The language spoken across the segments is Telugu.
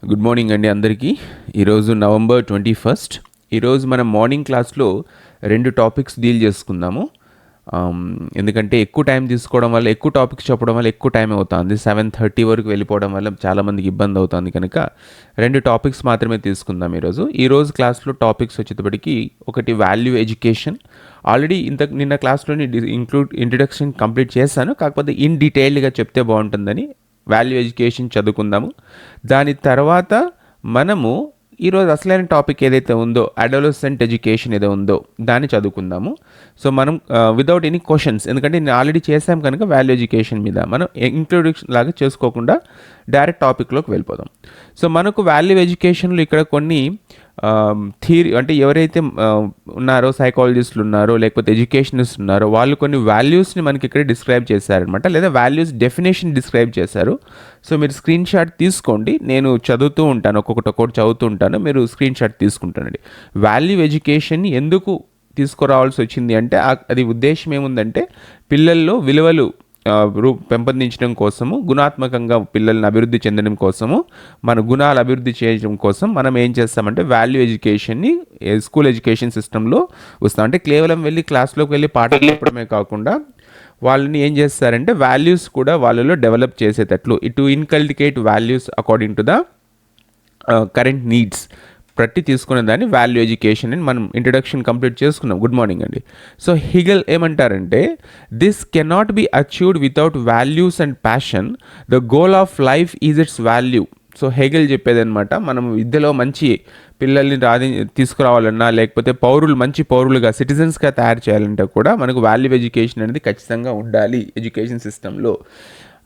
గుడ్ మార్నింగ్ అండి అందరికీ. ఈరోజు నవంబర్ 21. ఈరోజు మనం మార్నింగ్ క్లాస్లో 2 టాపిక్స్ డీల్ చేసుకుందాము. ఎందుకంటే ఎక్కువ టైం తీసుకోవడం వల్ల, ఎక్కువ టాపిక్స్ చెప్పడం వల్ల ఎక్కువ టైం అవుతుంది. 7:30 వరకు వెళ్ళిపోవడం వల్ల చాలామందికి ఇబ్బంది అవుతుంది. కనుక 2 టాపిక్స్ మాత్రమే తీసుకుందాం ఈరోజు క్లాస్లో టాపిక్స్ వచ్చేటప్పటికి ఒకటి వాల్యూ ఎడ్యుకేషన్. ఆల్రెడీ నిన్న క్లాస్లోని ఇంట్రడక్షన్ కంప్లీట్ చేశాను, కాకపోతే ఇన్ డీటెయిల్డ్గా చెప్తే బాగుంటుందని వాల్యూ ఎడ్యుకేషన్ చదువుకుందాము. దాని తర్వాత మనము ఈరోజు అసలైన టాపిక్ ఏదైతే ఉందో, అడోలసెంట్ ఎడ్యుకేషన్ ఏదో ఉందో దాన్ని చదువుకుందాము. సో మనం వితౌట్ ఎనీ క్వశ్చన్స్, ఎందుకంటే నేను ఆల్రెడీ చేసాం కనుక వాల్యూ ఎడ్యుకేషన్ మీద మనం ఇంట్రొడక్షన్ లాగా చేసుకోకుండా డైరెక్ట్ టాపిక్లోకి వెళ్ళిపోదాం. సో మనకు వాల్యూ ఎడ్యుకేషన్లో ఇక్కడ కొన్ని థియరీ, అంటే ఎవరైతే ఉన్నారో, సైకాలజిస్టులు ఉన్నారో లేకపోతే ఎడ్యుకేషనిస్ట్ ఉన్నారో వాళ్ళు కొన్ని వాల్యూస్ని మనకి ఇక్కడ డిస్క్రైబ్ చేశారనమాట, లేదా వాల్యూస్ డెఫినేషన్ డిస్క్రైబ్ చేశారు. సో మీరు స్క్రీన్ షాట్ తీసుకోండి, నేను చదువుతూ ఉంటాను, ఒక్కొక్కటి చదువుతూ ఉంటాను, మీరు స్క్రీన్ షాట్ తీసుకుంటానండి. వాల్యూ ఎడ్యుకేషన్ ఎందుకు తీసుకురావాల్సి వచ్చింది అంటే, అది ఉద్దేశం ఏముందంటే పిల్లల్లో విలువలు పెంపొందించడం కోసము, గుణాత్మకంగా పిల్లల్ని అభివృద్ధి చెందడం కోసము, మన గుణాలు అభివృద్ధి చేయడం కోసం మనం ఏం చేస్తామంటే వాల్యూ ఎడ్యుకేషన్ని స్కూల్ ఎడ్యుకేషన్ సిస్టంలో వస్తాం. అంటే కేవలం వెళ్ళి క్లాస్లోకి వెళ్ళి పాఠాలు చెప్పడమే కాకుండా వాళ్ళని ఏం చేస్తారంటే వాల్యూస్ కూడా వాళ్ళలో డెవలప్ చేసేటట్లు, to inculcate values according to the current needs ప్రతి తీసుకునే దాన్ని వాల్యూ ఎడ్యుకేషన్ అని మనం ఇంట్రడక్షన్ కంప్లీట్ చేసుకున్నాం. గుడ్ మార్నింగ్ అండి. సో హెగెల్ ఏమంటారంటే, this cannot be achieved without values and passion, the goal of life is its value. So Hegel చెప్పేది అనమాట, మనం విద్యలో మంచి పిల్లల్ని తీసుకురావాలన్నా, లేకపోతే మంచి పౌరులుగా, సిటిజన్స్గా తయారు చేయాలంటే కూడా మనకు వాల్యూ ఎడ్యుకేషన్ అనేది ఖచ్చితంగా ఉండాలి ఎడ్యుకేషన్ సిస్టంలో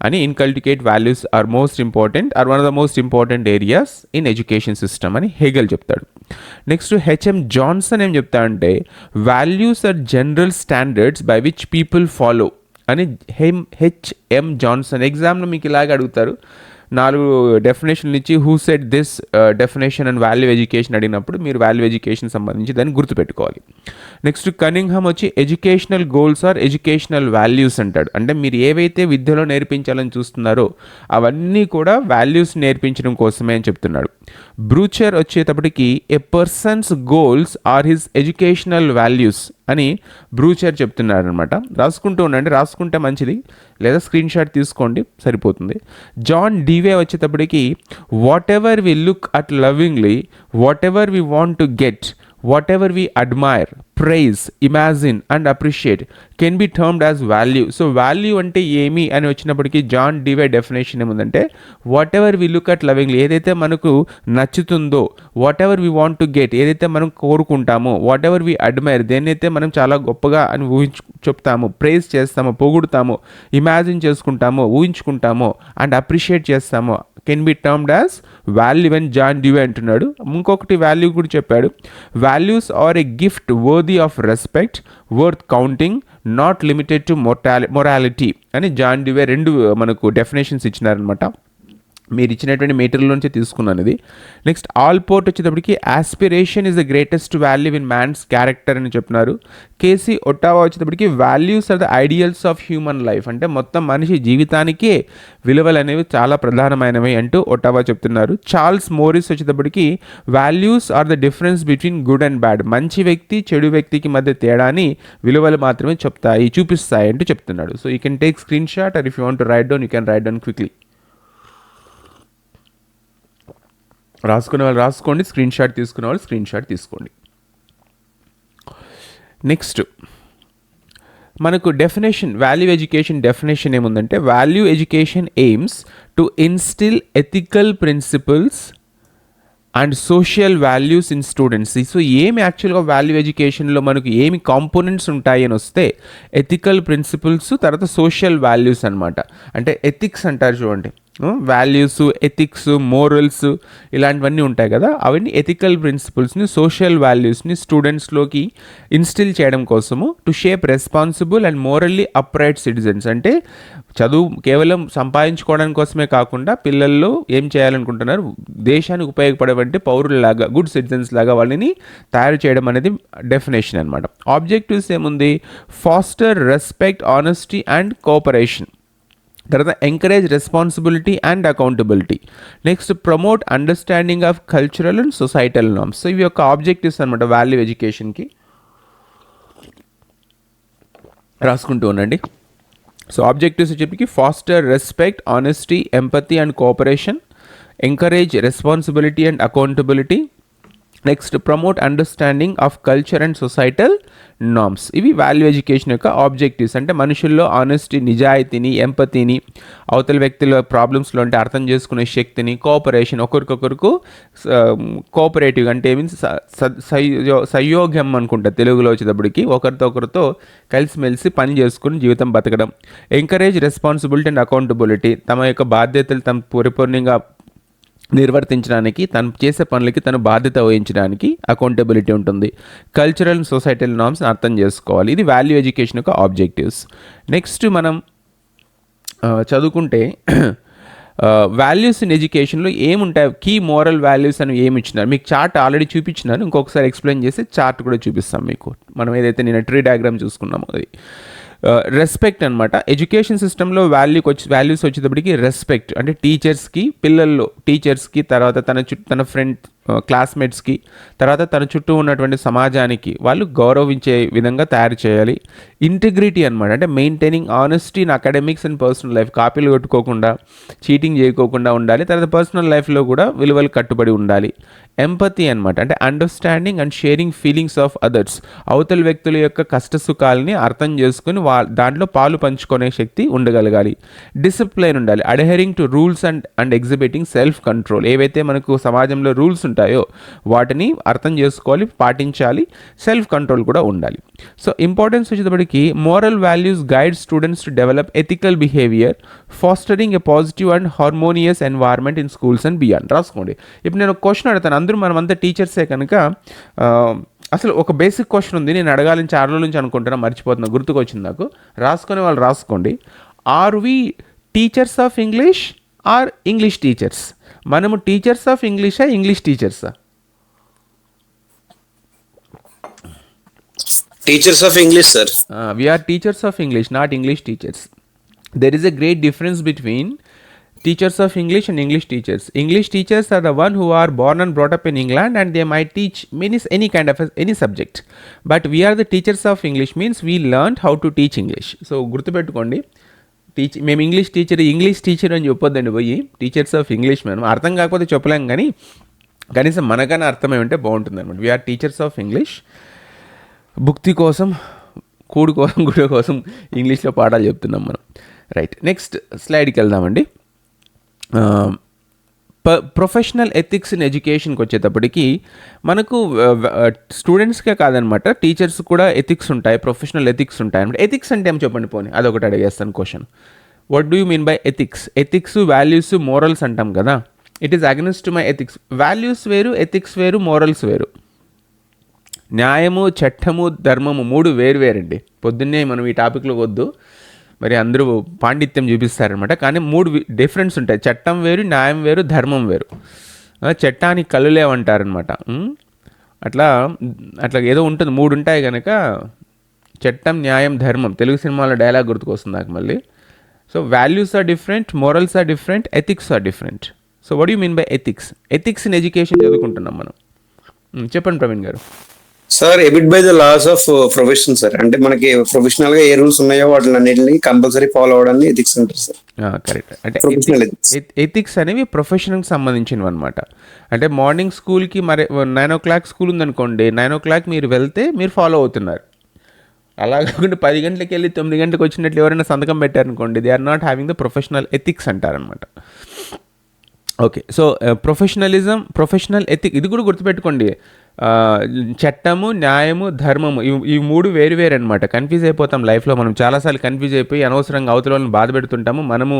అని. Inculcate values are one of the most important areas in education system అని హెగెల్ చెప్తాడు. నెక్స్ట్ హెచ్ఎం జాన్సన్ ఏం చెప్తాడంటే, values are general standards by which people follow అని హెచ్ఎం జాన్సన్. ఎగ్జామ్లో మీకు ఇలాగే అడుగుతారు, 4 డెఫినేషన్లు ఇచ్చి who set this definition and value education అడిగినప్పుడు మీరు వాల్యూ ఎడ్యుకేషన్ సంబంధించి దాన్ని గుర్తుపెట్టుకోవాలి. నెక్స్ట్ కనింగ్హామ్ వచ్చి educational goals are educational values అంటాడు. అంటే మీరు ఏవైతే విద్యలో నేర్పించాలని చూస్తున్నారో అవన్నీ కూడా వాల్యూస్ నేర్పించడం కోసమే అని చెప్తున్నాడు. బ్రూచర్ వచ్చేటప్పటికి a person's goals are his educational values అని బ్రూచర్ చెప్తున్నారు అనమాట. రాసుకుంటూ ఉండండి, రాసుకుంటే మంచిది, లేదా స్క్రీన్ షాట్ తీసుకోండి సరిపోతుంది. జాన్ డీవే వచ్చేటప్పటికి whatever we look at lovingly, whatever we want to get, whatever we admire, prize, imagine and appreciate can be termed as value. So value అంటే ఏమి అని వచ్చినప్పటికీ జాన్ డీవే డెఫినేషన్ ఏముందంటే, whatever we look at lovingly, ఏదైతే మనకు నచ్చుతుందో, whatever we want to get, ఏదైతే మనం కోరుకుంటామో, వాట్ ఎవర్ వి అడ్మైర్, దేన్నైతే మనం చాలా గొప్పగా అని చెప్తాము, ప్రైజ్ చేస్తామో, పొగుడుతామో, ఇమాజిన్ చేసుకుంటామో, ఊహించుకుంటామో, అండ్ అప్రిషియేట్ చేస్తామో can be termed as value అని జాన్ డీవే అంటున్నాడు. ఇంకొకటి వాల్యూ కూడా చెప్పాడు, values are a gift worthy of respect, worth counting, not limited to morality అని జాన్ డీవే 2 మనకు డెఫినేషన్స్ ఇచ్చినారనమాట. మీరు ఇచ్చినటువంటి మెటీరియల్లోంచి తీసుకున్నాను ఇది. నెక్స్ట్ ఆల్పోర్ట్ వచ్చేటప్పటికి aspiration is the greatest value in man's character అని చెప్తున్నారు. కేసీ ఒట్టావా వచ్చేటప్పటికి values are the ideals of human life, అంటే మొత్తం మనిషి జీవితానికే విలువలు అనేవి చాలా ప్రధానమైనవి అంటూ ఒట్టావా చెప్తున్నారు. చార్ల్స్ మోరిస్ వచ్చేటప్పటికి values are the difference between good and bad, మంచి వ్యక్తి చెడు వ్యక్తికి మధ్య తేడాని విలువలు మాత్రమే చూపిస్తాయి అంటూ చెప్తున్నాడు. So you can take screenshot, or if you want to write down you can write down quickly. రాసుకునే వాళ్ళు రాసుకోండి, స్క్రీన్ షాట్ తీసుకునే వాళ్ళు స్క్రీన్ షాట్ తీసుకోండి. నెక్స్ట్ మనకు డెఫినేషన్, వాల్యూ ఎడ్యుకేషన్ డెఫినేషన్ ఏముందంటే, value education aims to instil ethical principles and social values in students. So ఏమి యాక్చువల్గా వాల్యూ ఎడ్యుకేషన్లో మనకు ఏమి కాంపోనెంట్స్ ఉంటాయి అని వస్తే, ఎథికల్ ప్రిన్సిపల్స్, తర్వాత సోషల్ వాల్యూస్ అనమాట. అంటే ఎథిక్స్ అంటారు చూడండి, వాల్యూస్, ఎథిక్స్, మోరల్స్ ఇలాంటివన్నీ ఉంటాయి కదా, అవన్నీ ఎథికల్ ప్రిన్సిపల్స్ని, సోషల్ వాల్యూస్ని స్టూడెంట్స్లోకి ఇన్స్టిల్ చేయడం కోసము, to shape responsible and morally upright citizens. అంటే చదువు కేవలం సంపాదించుకోవడం కోసమే కాకుండా పిల్లల్లో ఏం చేయాలనుకుంటున్నారు, దేశానికి ఉపయోగపడేవంటి పౌరులలాగా, గుడ్ సిటిజన్స్ లాగా వాళ్ళని తయారు చేయడం అనేది డెఫినేషన్ అనమాట. ఆబ్జెక్టివ్స్ ఏముంది, foster respect, honesty and cooperation. తర్వాత encourage responsibility and accountability. Next promote understanding of cultural and societal norms. So ఇవి యొక్క ఆబ్జెక్టివ్స్ అనమాట వాల్యూ ఎడ్యుకేషన్కి. రాసుకుంటూ ఉండండి. సో ఆబ్జెక్టివ్స్ చెప్పి foster respect, honesty, empathy and cooperation, encourage responsibility and accountability, next promote understanding of culture and societal norms. ఇవి వాల్యూ ఎడ్యుకేషన్ యొక్క ఆబ్జెక్టివ్స్. అంటే మనుషుల్లో ఆనెస్టీ, నిజాయితీని, ఎంపతిని, అవతల వ్యక్తుల ప్రాబ్లమ్స్లో అంటే అర్థం చేసుకునే శక్తిని, కోఆపరేషన్, ఒకరికొకరికి కోఆపరేటివ్ అంటే మీన్స్ సంయోగ్యం అనుకుంటా తెలుగులో వచ్చేటప్పటికి, ఒకరితో కలిసిమెలిసి పని చేసుకుని జీవితం బతకడం. ఎంకరేజ్ రెస్పాన్సిబిలిటీ అండ్ అకౌంటబిలిటీ, తమ యొక్క బాధ్యతలు తమ పరిపూర్ణంగా నిర్వర్తించడానికి, తను చేసే పనులకి తను బాధ్యత వహించడానికి అకౌంటబిలిటీ ఉంటుంది. కల్చరల్ అండ్ సొసైటల్ నార్మ్స్ అర్థం చేసుకోవాలి. ఇది వాల్యూ ఎడ్యుకేషన్ యొక్క ఆబ్జెక్టివ్స్. నెక్స్ట్ మనం చదువుకుంటే వాల్యూస్ ఇన్ ఎడ్యుకేషన్లో ఏముంటాయి, కీ మోరల్ వాల్యూస్ అని ఏమి ఇచ్చినారు. మీకు చార్ట్ ఆల్రెడీ చూపించినాను, ఇంకొకసారి ఎక్స్ప్లెయిన్ చేసి చార్ట్ కూడా చూపిస్తాం మీకు. మనం ఏదైతే నేను ట్రీ డయాగ్రామ్ చూసుకున్నామో అది రెస్పెక్ట్ అనమాట. ఎడ్యుకేషన్ సిస్టంలో వాల్యూస్ వచ్చేటప్పటికి రెస్పెక్ట్ అంటే టీచర్స్కి, పిల్లల్లో టీచర్స్కి, తర్వాత తన ఫ్రెండ్ క్లాస్మేట్స్కి, తర్వాత తన చుట్టూ ఉన్నటువంటి సమాజానికి వాళ్ళు గౌరవించే విధంగా తయారు చేయాలి. ఇంటిగ్రిటీ అనమాట, అంటే maintaining honesty in academics and personal life, కాపీలు కొట్టుకోకుండా, చీటింగ్ చేయకోకుండా ఉండాలి. తర్వాత పర్సనల్ లైఫ్లో కూడా విలువలు కట్టుబడి ఉండాలి. ఎంపతి అనమాట, అంటే understanding and sharing feelings of others, అవతల వ్యక్తుల యొక్క కష్టసుఖాలని అర్థం చేసుకుని దాంట్లో పాలు పంచుకునే శక్తి ఉండగలగాలి. డిసిప్లైన్ ఉండాలి, adhering to rules and exhibiting self control. ఏవైతే మనకు సమాజంలో రూల్స్ ఉంటాయో వాటిని అర్థం చేసుకోవాలి, పాటించాలి. సెల్ఫ్ కంట్రోల్ కూడా ఉండాలి. సో ఇంపార్టెన్స్ వచ్చేటప్పటికి moral values guide students to develop ethical behaviour, fostering a positive and harmonious environment in schools and beyond. రాసుకోండి. ఇప్పుడు నేను ఒక క్వశ్చన్ అడుగుతాను, అందరూ మనమంతా టీచర్సే కనుక అసలు ఒక బేసిక్ క్వశ్చన్ ఉంది, నేను అడగాలని 4 రోజుల నుంచి అనుకుంటున్నా, మర్చిపోతున్నా, గుర్తుకొచ్చింది నాకు. రాసుకునే వాళ్ళు రాసుకోండి. Are we teachers of English or English teachers? మనము టీచర్స్ ఆఫ్ ఇంగ్లీషా, ఇంగ్లీష్ టీచర్సా? Teachers of English, sir. We are teachers of English, not English teachers. There is a great difference between teachers of English and English teachers. English teachers are the one who are born and brought up in England and they might teach any kind of any subject. But we are the teachers of English means we learned how to teach English. So గుర్తుపెట్టుకోండి, మేము ఇంగ్లీష్ టీచర్ అని చెప్పొద్దండి, పోయి టీచర్స్ ఆఫ్ ఇంగ్లీష్. మనం అర్థం కాకపోతే చెప్పలేం, కానీ కనీసం మనకన్నా అర్థమై ఉంటే బాగుంటుంది అనమాట. We are teachers of English. భుక్తి కోసం, కూడు కోసం ఇంగ్లీష్లో పాఠాలు చెప్తున్నాం మనం. రైట్, నెక్స్ట్ స్లైడ్కి వెళ్దామండి. ప్రొఫెషనల్ ఎథిక్స్ ఇన్ ఎడ్యుకేషన్కి వచ్చేటప్పటికి మనకు స్టూడెంట్స్కే కాదనమాట, టీచర్స్ కూడా ఎథిక్స్ ఉంటాయి, ప్రొఫెషనల్ ఎథిక్స్ ఉంటాయి అనమాట. ఎథిక్స్ అంటే ఏం చెప్పండి పోనీ, అదొకటి అడిగేస్తాను question. What do you mean by ethics? Ethics, values, morals అంటాం కదా. It is against to my ethics. Values వేరు, ఎథిక్స్ వేరు, మోరల్స్ వేరు. న్యాయము, చట్టము, ధర్మము 3 వేరువేరండి. పొద్దున్నే మనం ఈ టాపిక్లోకి వద్దు, మరి అందరూ పాండిత్యం చూపిస్తారనమాట. కానీ 3 డిఫరెన్స్ ఉంటాయి. చట్టం వేరు, న్యాయం వేరు, ధర్మం వేరు. చట్టానికి కళ్ళు లేవంటారనమాట. అట్లా ఏదో ఉంటుంది, 3 ఉంటాయి కనుక చట్టం, న్యాయం, ధర్మం. తెలుగు సినిమాలో డైలాగ్ గుర్తుకొస్తుంది నాకు మళ్ళీ. So values are different, morals are different, ethics are different. So what you mean by ethics? Ethics in education చదువుకుంటున్నాం మనం. చెప్పండి ప్రవీణ్ గారు. Sir, abide by the laws of profession sir. అంటే మనకి ప్రొఫెషనల్ గా ఏ రూల్స్ ఉన్నాయో వాటిని అన్నింటినీ కంపల్సరీ ఫాలో అవడాన్ని ఎథిక్స్ అంటారు సార్. కరెక్ట్. అంటే ఎథిక్స్ అనేవి ప్రొఫెషన్కి సంబంధించినవి అనమాట. అంటే మార్నింగ్ స్కూల్కి మరి 9 o'clock స్కూల్ ఉందనుకోండి, 9 o'clock మీరు వెళ్తే మీరు ఫాలో అవుతున్నారు. అలా కాకుండా 10 గంటలకు వెళ్ళి 9 గంటలకు వచ్చినట్లు ఎవరైనా సంతకం పెట్టారనుకోండి, they are not having the professional ethics అంటారనమాట. ఓకే, సో ప్రొఫెషనల్ ఎథిక్ ఇది కూడా గుర్తుపెట్టుకోండి. చట్టము, న్యాయము, ధర్మము ఈ 3 వేరు అనమాట. కన్ఫ్యూజ్ అయిపోతాం లైఫ్లో మనం. చాలాసార్లు కన్ఫ్యూజ్ అయిపోయి అనవసరంగా అవతల వాళ్ళని బాధ పెడుతుంటాము, మనము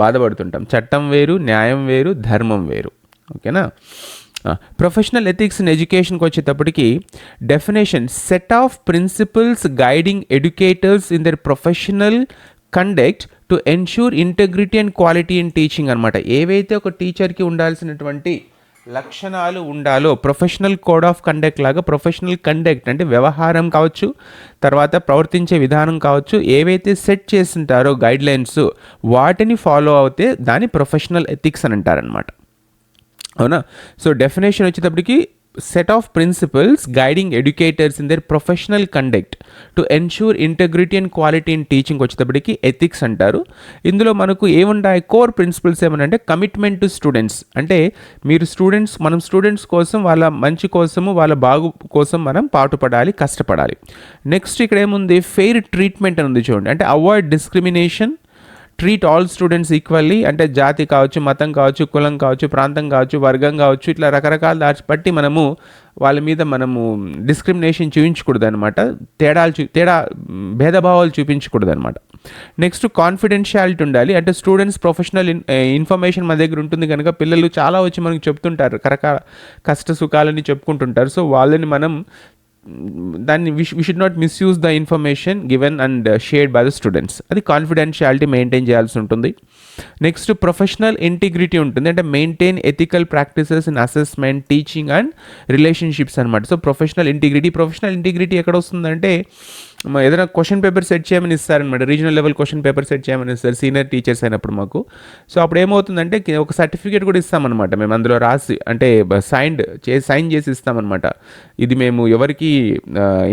బాధపడుతుంటాం. చట్టం వేరు, న్యాయం వేరు, ధర్మం వేరు. ఓకేనా? ప్రొఫెషనల్ ఎథిక్స్ ఇన్ ఎడ్యుకేషన్కి వచ్చేటప్పటికి definition: set of principles guiding educators in their professional conduct to ensure integrity and quality in teaching అనమాట. ఏవైతే ఒక టీచర్కి ఉండాల్సినటువంటి లక్షణాలు ఉండాలో, ప్రొఫెషనల్ కోడ్ ఆఫ్ కండక్ట్ లాగా ప్రొఫెషనల్ కండక్ట్ అంటే వ్యవహారం కావచ్చు, తర్వాత ప్రవర్తించే విధానం కావచ్చు, ఏవైతే సెట్ చేసింటారో గైడ్లైన్స్ వాటిని ఫాలో అవుతే దాన్ని ప్రొఫెషనల్ ఎథిక్స్ అని అంటారనమాట. అవునా? సో డెఫినేషన్ వచ్చేటప్పటికి set of principles guiding educators in their professional conduct to ensure integrity and quality in teaching వచ్చేటప్పటికి ఎథిక్స్ అంటారు. ఇందులో మనకు ఏముంటాయి కోర్ ప్రిన్సిపల్స్ ఏమనంటే కమిట్మెంట్ టు స్టూడెంట్స్, అంటే మీరు మనం స్టూడెంట్స్ కోసం వాళ్ళ మంచి కోసము వాళ్ళ బాగు కోసం మనం పాటుపడాలి, కష్టపడాలి. నెక్స్ట్ ఇక్కడ ఏముంది ఫెయిర్ ట్రీట్మెంట్ అని ఉంది చూడండి, అంటే avoid discrimination, treat all students equally, అంటే జాతి కావచ్చు, మతం కావచ్చు, కులం కావచ్చు, ప్రాంతం కావచ్చు, వర్గం కావచ్చు, ఇట్లా రకరకాల దాచి బట్టి వాళ్ళ మీద డిస్క్రిమినేషన్ చూపించకూడదు అనమాట, భేదభావాలు చూపించకూడదు అనమాట. నెక్స్ట్ కాన్ఫిడెన్షియాలిటీ ఉండాలి, అంటే స్టూడెంట్స్ ప్రొఫెషనల్ ఇన్ఫర్మేషన్ మన దగ్గర ఉంటుంది కనుక పిల్లలు చాలా వచ్చి మనకు చెప్తుంటారు, రకరకాల కష్ట సుఖాలని చెప్పుకుంటుంటారు. సో వాళ్ళని దాన్ని we should not misuse the information given and shared by the students, అది కాన్ఫిడెన్షియాలిటీ మెయింటైన్ చేయాల్సి ఉంటుంది. నెక్స్ట్ ప్రొఫెషనల్ ఇంటిగ్రిటీ ఉంటుంది, అంటే maintain ethical practices in assessment, teaching and relationships అనమాట. సో ప్రొఫెషనల్ ఇంటిగ్రిటీ ఎక్కడ వస్తుందంటే ఏదైనా క్వశ్చన్ పేపర్ సెట్ చేయమని ఇస్తారనమాట, regional level question paper set చేయమని ఇస్తారు సీనియర్ టీచర్స్ అయినప్పుడు మాకు. సో అప్పుడు ఏమవుతుందంటే ఒక సర్టిఫికేట్ కూడా ఇస్తామన్నమాట మేము, అందులో రాసి అంటే సైన్ చేసి ఇస్తామన్నమాట, ఇది మేము ఎవరికి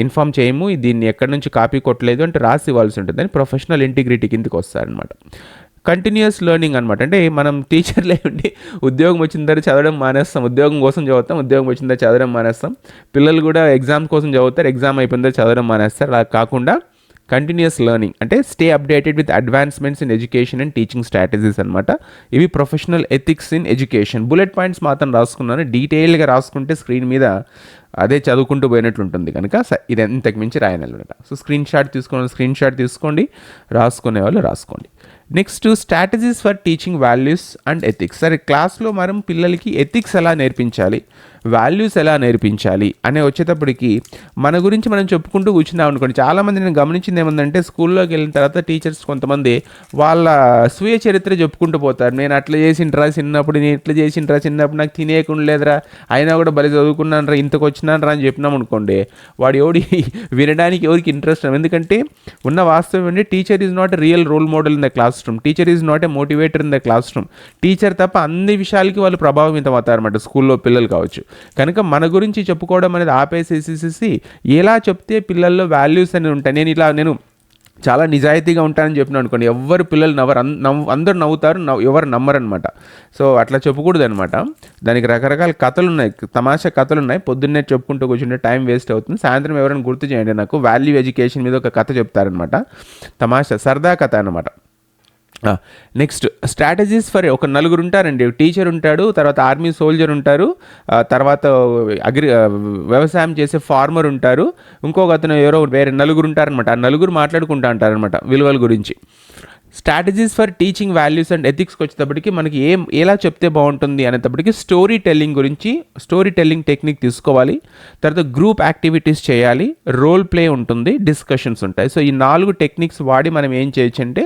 ఇన్ఫామ్ చేయము, దీన్ని ఎక్కడి నుంచి కాపీ కొట్టలేదు అంటే రాసి ఇవ్వాల్సి ఉంటుంది, అని ప్రొఫెషనల్ ఇంటిగ్రిటీ కిందకి వస్తారనమాట. కంటిన్యూస్ లెర్నింగ్ అనమాట, అంటే మనం టీచర్లే ఉండి ఉద్యోగం వచ్చిన తర్వాత చదవడం మానేస్తాం, ఉద్యోగం కోసం చదువుతాం, ఉద్యోగం వచ్చిన తర్వాత చదవడం మానేస్తాం. పిల్లలు కూడా ఎగ్జామ్ కోసం చదువుతారు, ఎగ్జామ్ అయిపోయిన తర్వాత చదవడం మానేస్తారు. అలా కాకుండా కంటిన్యూస్ లెర్నింగ్ అంటే stay updated with advancements in education and teaching strategies అనమాట. ఇవి professional ethics in education. Bullet points మాత్రం రాసుకున్నాను, డీటెయిల్గా రాసుకుంటే స్క్రీన్ మీద అదే చదువుకుంటూ పోయినట్లుంటుంది కనుక ఇది ఇంతకు మించి రాయనమాట. సో స్క్రీన్ షాట్ తీసుకోండి, రాసుకునే వాళ్ళు రాసుకోండి. Next strategies for teaching values and ethics. సరే క్లాస్లో మనం పిల్లలకి ఎథిక్స్ ఎలా నేర్పించాలి, వాల్యూస్ ఎలా నేర్పించాలి అనే వచ్చేటప్పటికి మన గురించి మనం చెప్పుకుంటూ కూర్చున్నాం అనుకోండి. చాలామంది నేను గమనించింది ఏమందంటే స్కూల్లోకి వెళ్ళిన తర్వాత టీచర్స్ కొంతమంది వాళ్ళ స్వీయ చరిత్ర చెప్పుకుంటూ పోతారు. నేను అట్లా చేసిండ్రా చిన్నప్పుడు, నేను ఇట్లా చేసిండ్రా చిన్నప్పుడు, నాకు తినేయకుండా లేదురా, అయినా కూడా బలి చదువుకున్నాను రా, ఇంతకు వచ్చినాను రా అని చెప్పినాం అనుకోండి, వాడు వినడానికి ఎవరికి ఇంట్రెస్ట్. ఎందుకంటే ఉన్న వాస్తవం ఏంటి, teacher is not a real role model in the classroom, teacher is not a motivator in the classroom. Teacher తప్ప అన్ని విషయాలకి వాళ్ళు ప్రభావితం అవుతారన్నమాట, స్కూల్లో పిల్లలు కావచ్చు. కనుక మన గురించి చెప్పుకోవడం అనేది ఆపేసేసి ఎలా చెప్తే పిల్లల్లో వాల్యూస్ అనేవి ఉంటాయి. నేను చాలా నిజాయితీగా ఉంటానని చెప్పిన అనుకోండి, ఎవరు పిల్లలు అందరూ నవ్వుతారు, ఎవరు నమ్మరనమాట. సో అట్లా చెప్పకూడదు అనమాట. దానికి రకరకాల కథలు ఉన్నాయి, తమాషా కథలు ఉన్నాయి. పొద్దున్నే చెప్పుకుంటూ కూర్చుంటే టైం వేస్ట్ అవుతుంది. సాయంత్రం ఎవరైనా గుర్తు చేయండి నాకు, వాల్యూ ఎడ్యుకేషన్ మీద ఒక కథ చెప్తారనమాట, తమాషా సరదా కథ అనమాట. నెక్స్ట్ స్ట్రాటజీస్ ఫర్ ఒక నలుగురు ఉంటారండి, టీచర్ ఉంటాడు, తర్వాత ఆర్మీ సోల్జర్ ఉంటారు, తర్వాత వ్యవసాయం చేసే ఫార్మర్ ఉంటారు, ఇంకొక అతను వేరే నలుగురు ఉంటారనమాట. ఆ నలుగురు మాట్లాడుకుంటూ ఉంటారనమాట విలువల గురించి. Strategies for teaching values and ఎథిక్స్కి వచ్చేటప్పటికి మనకి ఎలా చెప్తే బాగుంటుంది అనేటప్పటికి స్టోరీ టెల్లింగ్ టెక్నిక్ తీసుకోవాలి, తర్వాత గ్రూప్ యాక్టివిటీస్ చేయాలి, రోల్ ప్లే ఉంటుంది, డిస్కషన్స్ ఉంటాయి. సో ఈ 4 టెక్నిక్స్ వాడి మనం ఏం చేయొచ్చు అంటే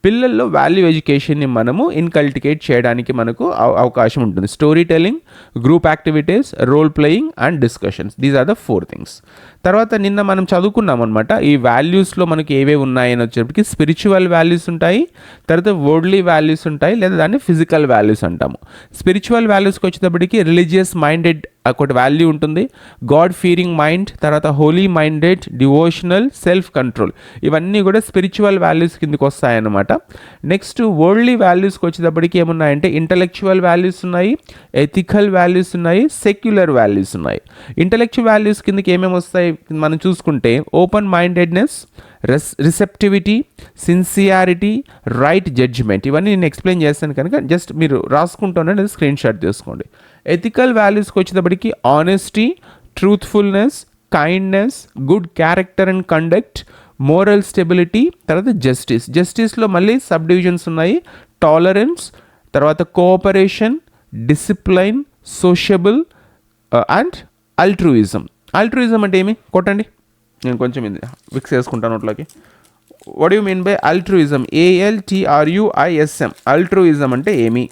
పిల్లల్లో వాల్యూ ఎడ్యుకేషన్ని మనము ఇన్కల్టికేట్ చేయడానికి మనకు అవకాశం ఉంటుంది. Story telling, group activities, role playing and discussions, these are the 4 things. తర్వాత నిన్న మనం చదువుకున్నాం అనమాట, ఈ వాల్యూస్లో మనకి ఏవేవి ఉన్నాయని వచ్చేప్పటికి స్పిరిచువల్ వాల్యూస్ ఉంటాయి, తర్వాత వర్డ్లీ వాల్యూస్ ఉంటాయి, లేదా దాన్ని ఫిజికల్ వాల్యూస్ అంటాము. స్పిరిచువల్ వాల్యూస్కి వచ్చేటప్పటికి రిలీజియస్ మైండెడ్ ఒకటి వాల్యూ ఉంటుంది, గాడ్ ఫీరింగ్ మైండ్, తర్వాత holy minded, devotional, self control, ఇవన్నీ కూడా స్పిరిచువల్ వాల్యూస్ కిందకి వస్తాయన్నమాట. నెక్స్ట్ వరల్డ్లీ వాల్యూస్కి వచ్చేటప్పటికి ఏమున్నాయంటే ఇంటలెక్చువల్ వాల్యూస్ ఉన్నాయి, ఎథికల్ వాల్యూస్ ఉన్నాయి, సెక్యులర్ వాల్యూస్ ఉన్నాయి. ఇంటలెక్చువల్ వాల్యూస్ కిందకి ఏమేమి వస్తాయి మనం చూసుకుంటే open mindedness, receptivity, sincerity, right judgement, ఇవన్నీ నేను ఎక్స్ప్లెయిన్ చేస్తాను కనుక జస్ట్ మీరు రాసుకుంటానంటే స్క్రీన్ షాట్ తీసుకోండి. ఎథికల్ వాల్యూస్కి వచ్చేటప్పటికి honesty, truthfulness, kindness, good character and conduct, moral stability, తర్వాత జస్టిస్లో మళ్ళీ సబ్ డివిజన్స్ ఉన్నాయి, టాలరెన్స్, తర్వాత cooperation, discipline, sociable and altruism. Altruism అంటే ఏమి కొట్టండి, నేను కొంచెం ఇది ఫిక్స్ చేసుకుంటాను నోట్లోకి. What you mean by అల్ట్రూయిజం? ALTRUISM. అల్ట్రూయిజం అంటే ఏమి?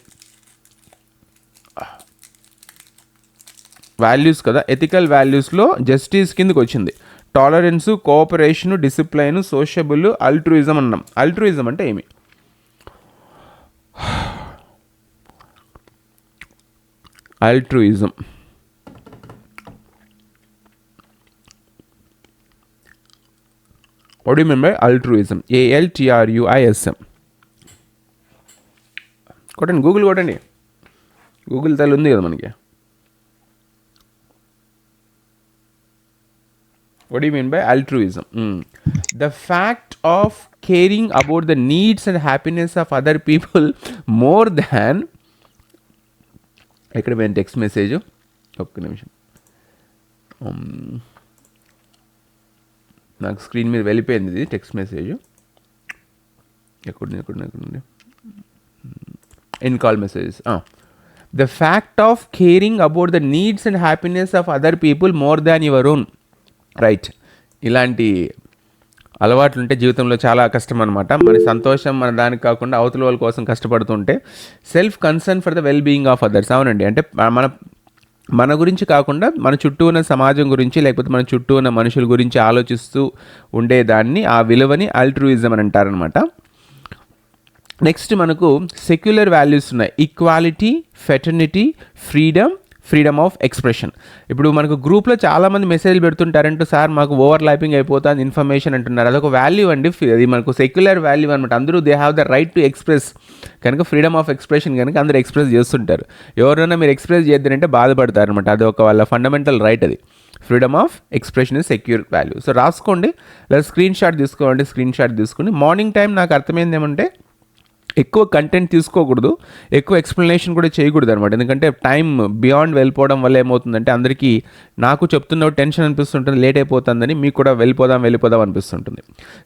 వాల్యూస్ కదా, ఎథికల్ వాల్యూస్లో జస్టిస్ కిందకి వచ్చింది. టాలరెన్సు, కోఆపరేషను, డిసిప్లైన్, సోషబుల్, అల్ట్రూయిజం అన్నాం. అల్ట్రూయిజం అంటే ఏమి? అల్ట్రూయిజం what do you mean by అల్ట్రూయిజం? ALTRUISM. కొట్టండి, గూగుల్ కొట్టండి, గూగుల్ తల్లి ఉంది కదా మనకి. What do you mean by altruism? The fact of caring about the needs and happiness of other people more than. ఎక్కడ పోయిన టెక్స్ట్ మెసేజ్? ఒక్క నిమిషం, నాకు స్క్రీన్ మీద వెళ్ళిపోయింది ఇది టెక్స్ట్ మెసేజ్. ఎక్కడుంది? In call messages. The fact of caring about the needs and happiness of other people more than your own. Right, ఇలాంటి అలవాట్లు ఉంటే జీవితంలో చాలా కష్టం అనమాట. మన సంతోషం మన దానికి కాకుండా అవతల వాళ్ళ కోసం కష్టపడుతుంటే self concern for the well being of others. అవునండి, అంటే మన గురించి కాకుండా మన చుట్టూ ఉన్న సమాజం గురించి లేకపోతే మన చుట్టూ ఉన్న మనుషుల గురించి ఆలోచిస్తూ ఉండేదాన్ని, ఆ విలువని అల్ట్రూయిజం అని అంటారనమాట. నెక్స్ట్ మనకు సెక్యులర్ వాల్యూస్ ఉన్నాయి. Equality, fraternity, freedom of expression. ఇప్పుడు మనకు గ్రూప్లో చాలామంది మెసేజ్లు పెడుతుంటారంటూ, సార్ మాకు ఓవర్ ల్యాపింగ్ అయిపోతుంది ఇన్ఫర్మేషన్ అంటున్నారు. అదొక వాల్యూ అండి, అది మనకు సెక్యులర్ వాల్యూ అనమాట. అందరూ they have the right to express కనుక, ఫ్రీడమ్ ఆఫ్ ఎక్స్ప్రెషన్ కనుక అందరూ ఎక్స్ప్రెస్ చేస్తుంటారు. ఎవరైనా మీరు ఎక్స్ప్రెస్ చేద్దారంటే బాధపడతారు అనమాట. అది ఒక వాళ్ళ ఫండమెంటల్ రైట్. అది freedom of expression is secure value. So రాసుకోండి, లేదా స్క్రీన్ షాట్ తీసుకోండి. స్క్రీన్ షాట్ తీసుకుని మార్నింగ్ టైం నాకు అర్థమైంది ఏమంటే ఎక్కువ కంటెంట్ తీసుకోకూడదు, ఎక్కువ ఎక్స్ప్లెనేషన్ కూడా చేయకూడదు అనమాట. ఎందుకంటే టైం బియాండ్ వెళ్ళిపోవడం వల్ల ఏమవుతుందంటే అందరికీ నాకు చెప్తున్న టెన్షన్ అనిపిస్తుంటుంది, లేట్ అయిపోతుందని, మీకు కూడా వెళ్ళిపోదాం అనిపిస్తుంటుంది.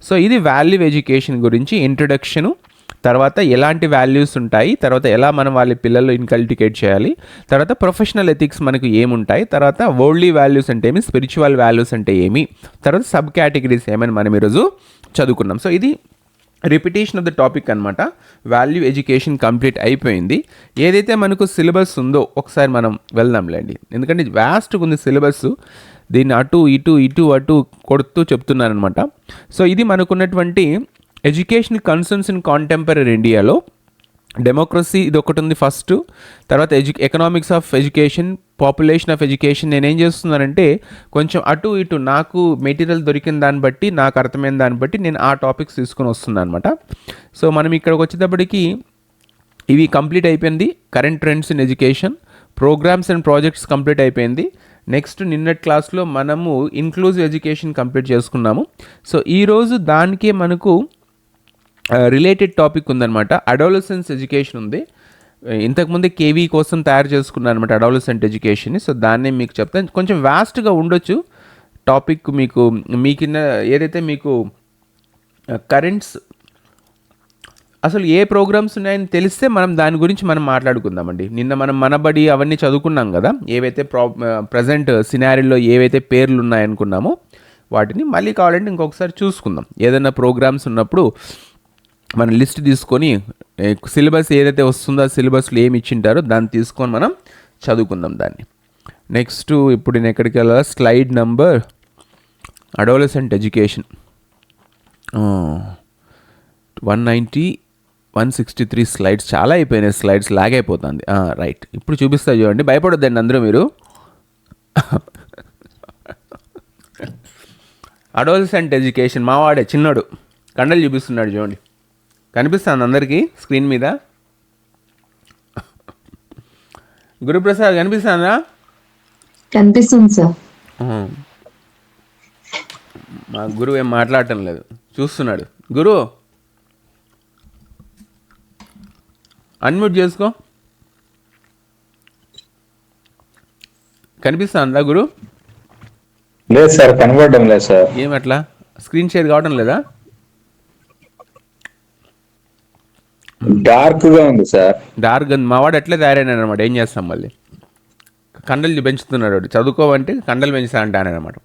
సో ఇది వాల్యూ ఎడ్యుకేషన్ గురించి ఇంట్రడక్షను. తర్వాత ఎలాంటి వాల్యూస్ ఉంటాయి, తర్వాత ఎలా మనం వాళ్ళ పిల్లలు ఇన్కల్టికేట్ చేయాలి, తర్వాత ప్రొఫెషనల్ ఎథిక్స్ మనకు ఏముంటాయి, తర్వాత వరల్డ్లీ వాల్యూస్ అంటే ఏమి, స్పిరిచువల్ వాల్యూస్ అంటే ఏమి, తర్వాత సబ్ కేటగిరీస్ ఏమని మనం ఈరోజు చదువుకున్నాం. సో ఇది రిపిటేషన్ ఆఫ్ ద టాపిక్ అనమాట. వాల్యూ ఎడ్యుకేషన్ కంప్లీట్ అయిపోయింది. ఏదైతే మనకు సిలబస్ ఉందో ఒకసారి మనం వెళ్దాంలేండి, ఎందుకంటే వ్యాస్ట్గా ఉంది సిలబస్. దీన్ని అటు అటు కొడుతూ చెప్తున్నారనమాట. సో ఇది మనకున్నటువంటి ఎడ్యుకేషనల్ కన్సర్న్స్ ఇన్ కాంటెంపరీ ఇండియాలో. డెమోక్రసీ ఇది ఒకటి ఉంది ఫస్ట్, తర్వాత economics of education, population of education. నేనేం చేస్తున్నానంటే కొంచెం అటు ఇటు నాకు మెటీరియల్ దొరికిన దాన్ని బట్టి, నాకు అర్థమైన దాన్ని బట్టి నేను ఆ టాపిక్స్ తీసుకొని వస్తున్నాను అనమాట. సో మనం ఇక్కడికి వచ్చేటప్పటికి ఇవి కంప్లీట్ అయిపోయింది. Current trends in education, programs and projects complete అయిపోయింది. నెక్స్ట్ నిన్నటి క్లాస్లో మనము ఇన్క్లూజివ్ ఎడ్యుకేషన్ కంప్లీట్ చేసుకున్నాము. సో ఈరోజు దానికే మనకు రిలేటెడ్ టాపిక్ ఉందన్నమాట. అడాలసెన్స్ ఎడ్యుకేషన్ ఉంది. ఇంతకుముందే కేవీ కోసం తయారు చేసుకున్నాను అనమాట అడాలసెంట్ ఎడ్యుకేషన్ని. సో దాన్నే మీకు చెప్తాను. కొంచెం వాస్ట్గా ఉండొచ్చు టాపిక్. మీకు ఏదైతే మీకు కరెంట్స్ అసలు ఏ ప్రోగ్రామ్స్ ఉన్నాయని తెలిస్తే మనం దాని గురించి మనం మాట్లాడుకుందామండి. నిన్న మనం మనబడి అవన్నీ చదువుకున్నాం కదా, ఏవైతే ప్రజెంట్ సినారీలో ఏవైతే పేర్లు ఉన్నాయనుకున్నామో వాటిని మళ్ళీ కావాలంటే ఇంకొకసారి చూసుకుందాం. ఏదైనా ప్రోగ్రామ్స్ ఉన్నప్పుడు మన లిస్ట్ తీసుకొని సిలబస్ ఏదైతే వస్తుందో ఆ సిలబస్లో ఏమి ఇచ్చింటారో దాన్ని తీసుకొని మనం చదువుకుందాం దాన్ని. నెక్స్ట్ ఇప్పుడు నేను ఎక్కడికి వెళ్ళాలి? Slide number adolescent education 163 slides. చాలా అయిపోయినాయి స్లైడ్స్, లాగ్ అయిపోతుంది. రైట్, ఇప్పుడు చూపిస్తా చూడండి, భయపడొద్దండి అందరూ మీరు. అడాలసెంట్ ఎడ్యుకేషన్, మావాడే చిన్నాడు కండలు చూపిస్తున్నాడు చూడండి, కనిపిస్తుంది అందరికీ స్క్రీన్ మీద. గురుప్రసాద్ కనిపిస్తుందా? కనిపిస్తుంది సార్. మా గురువు ఏం మాట్లాడటం లేదు, చూస్తున్నాడు. గురు అన్మ్యూట్ చేసుకో. కనిపిస్తుందా గురు? లేదు సార్, కనబడడం లేదు సార్. ఏమట్లా స్క్రీన్ షేర్ కావడం లేదా? డార్క్ గా ఉంది సార్. డార్క్ మావాడు అట్లే తయారైనాడు అనమాట. ఏం చేస్తాం మళ్ళీ, కండలు పెంచుతున్నాడు వాడు. చదువుకోవంటే కండలు పెంచుతానంటే ఆయన అనమాట.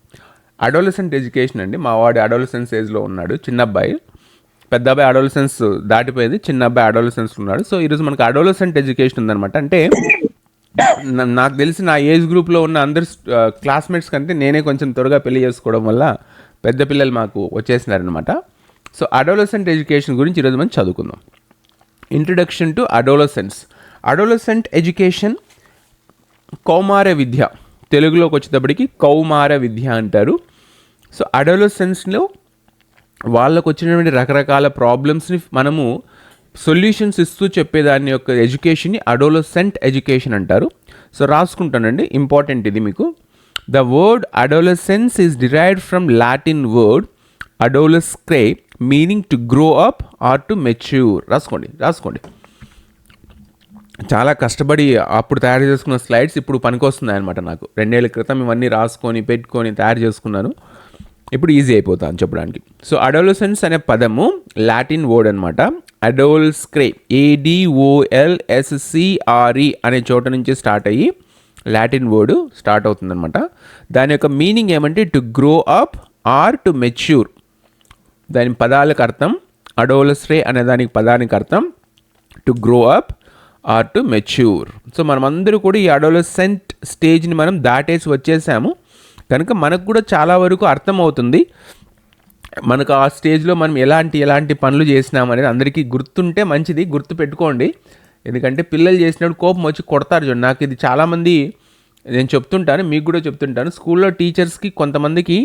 అడాలసెంట్ ఎడ్యుకేషన్ అండి. మావాడు అడాలసెన్స్ ఏజ్లో ఉన్నాడు, చిన్న అబ్బాయి. పెద్ద అబ్బాయి అడాలసెన్స్ దాటిపోయింది, చిన్న అబ్బాయి అడాలసెన్స్ ఉన్నాడు. సో ఈరోజు మనకు అడాలసెంట్ ఎడ్యుకేషన్ ఉందన్నమాట. అంటే నాకు తెలిసి నా ఏజ్ గ్రూప్లో ఉన్న అందరు క్లాస్మేట్స్ కంటే నేనే కొంచెం త్వరగా పెళ్లి చేసుకోవడం వల్ల పెద్ద పిల్లలు మాకు వచ్చేసినారనమాట. సో అడోలసెంట్ ఎడ్యుకేషన్ గురించి ఈరోజు మనం చదువుకుందాం. Introduction to adolescence. Adolescent education కౌమార విద్య, తెలుగులోకి వచ్చేటప్పటికి కౌమార విద్య అంటారు. సో అడోలసెన్స్లో వాళ్ళకు వచ్చినటువంటి రకరకాల ప్రాబ్లమ్స్ని మనము సొల్యూషన్స్ ఇస్తూ చెప్పేదాని యొక్క ఎడ్యుకేషన్ని అడోలసెంట్ ఎడ్యుకేషన్ అంటారు. సో రాసుకుంటానండి, ఇంపార్టెంట్ ఇది మీకు. The word adolescence is derived from Latin word adolescere meaning to grow up or to mature. రాసుకోండి. చాలా కష్టపడి అప్పుడు తయారు చేసుకున్న స్లైడ్స్ ఇప్పుడు పనికొస్తున్నాయి అనమాట. నాకు 2 ఏళ్ల క్రితం ఇవన్నీ రాసుకొని పెట్టుకొని తయారు చేసుకున్నాను. ఇప్పుడు ఈజీ అయిపోతాను చెప్పడానికి. సో అడోలసెన్స్ అనే పదము లాటిన్ వర్డ్ అనమాట. అడోల్స్క్రే, ADOLSCRE అనే చోట నుంచి స్టార్ట్ అయ్యి లాటిన్ వర్డ్ స్టార్ట్ అవుతుందన్నమాట. దాని యొక్క మీనింగ్ ఏమంటే to grow up or to mature. దాని పదాలకు అర్థం, అడోలస్క్రే అనే దానికి పదానికి అర్థం to grow up or to mature. So మనమందరూ కూడా ఈ అడోలసెంట్ స్టేజ్ని మనం దాటేసి వచ్చేసాము కనుక మనకు కూడా చాలా వరకు అర్థమవుతుంది. మనకు ఆ స్టేజ్లో మనం ఎలాంటి పనులు చేసినాం అనేది అందరికీ గుర్తుంటే మంచిది, గుర్తు పెట్టుకోండి. ఎందుకంటే పిల్లలు చేసినప్పుడు కోపం వచ్చి కొడతారు చూడండి. నాకు ఇది చాలామంది నేను చెప్తుంటాను, మీకు కూడా చెప్తుంటాను. స్కూల్లో టీచర్స్కి కొంతమందికి,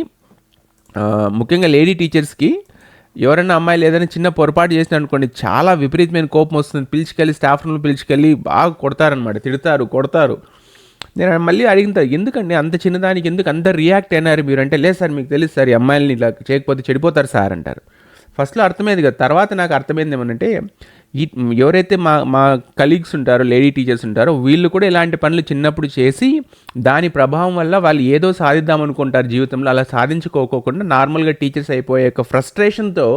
ముఖ్యంగా లేడీ టీచర్స్కి ఎవరైనా అమ్మాయిలు ఏదైనా చిన్న పొరపాటు చేసిన అనుకోండి, చాలా విపరీతమైన కోపం వస్తుంది. పిలిచికెళ్ళి స్టాఫ్ రూమ్లో పిలిచికెళ్ళి బాగా కొడతారనమాట, తిడతారు, కొడతారు. నేను మళ్ళీ అడిగిన ఎందుకండి అంత చిన్నదానికి ఎందుకు అంత రియాక్ట్ అయినారు మీరు అంటే, లేదు సార్ మీకు తెలుసు సార్ ఈ అమ్మాయిలని ఇలా చేయకపోతే చెడిపోతారు సార్ అంటారు. ఫస్ట్లో అర్థమైంది కదా, తర్వాత నాకు అర్థమైంది ఏమనంటే ఎవరైతే మా కలీగ్స్ ఉంటారో, లేడీ టీచర్స్ ఉంటారో, వీళ్ళు కూడా ఇలాంటి పనులు చిన్నప్పుడు చేసి దాని ప్రభావం వల్ల వాళ్ళు ఏదో సాధిద్దాం అనుకుంటారు జీవితంలో. అలా సాధించుకోకుండా నార్మల్గా టీచర్స్ అయిపోయే యొక్క ఫ్రస్ట్రేషన్తో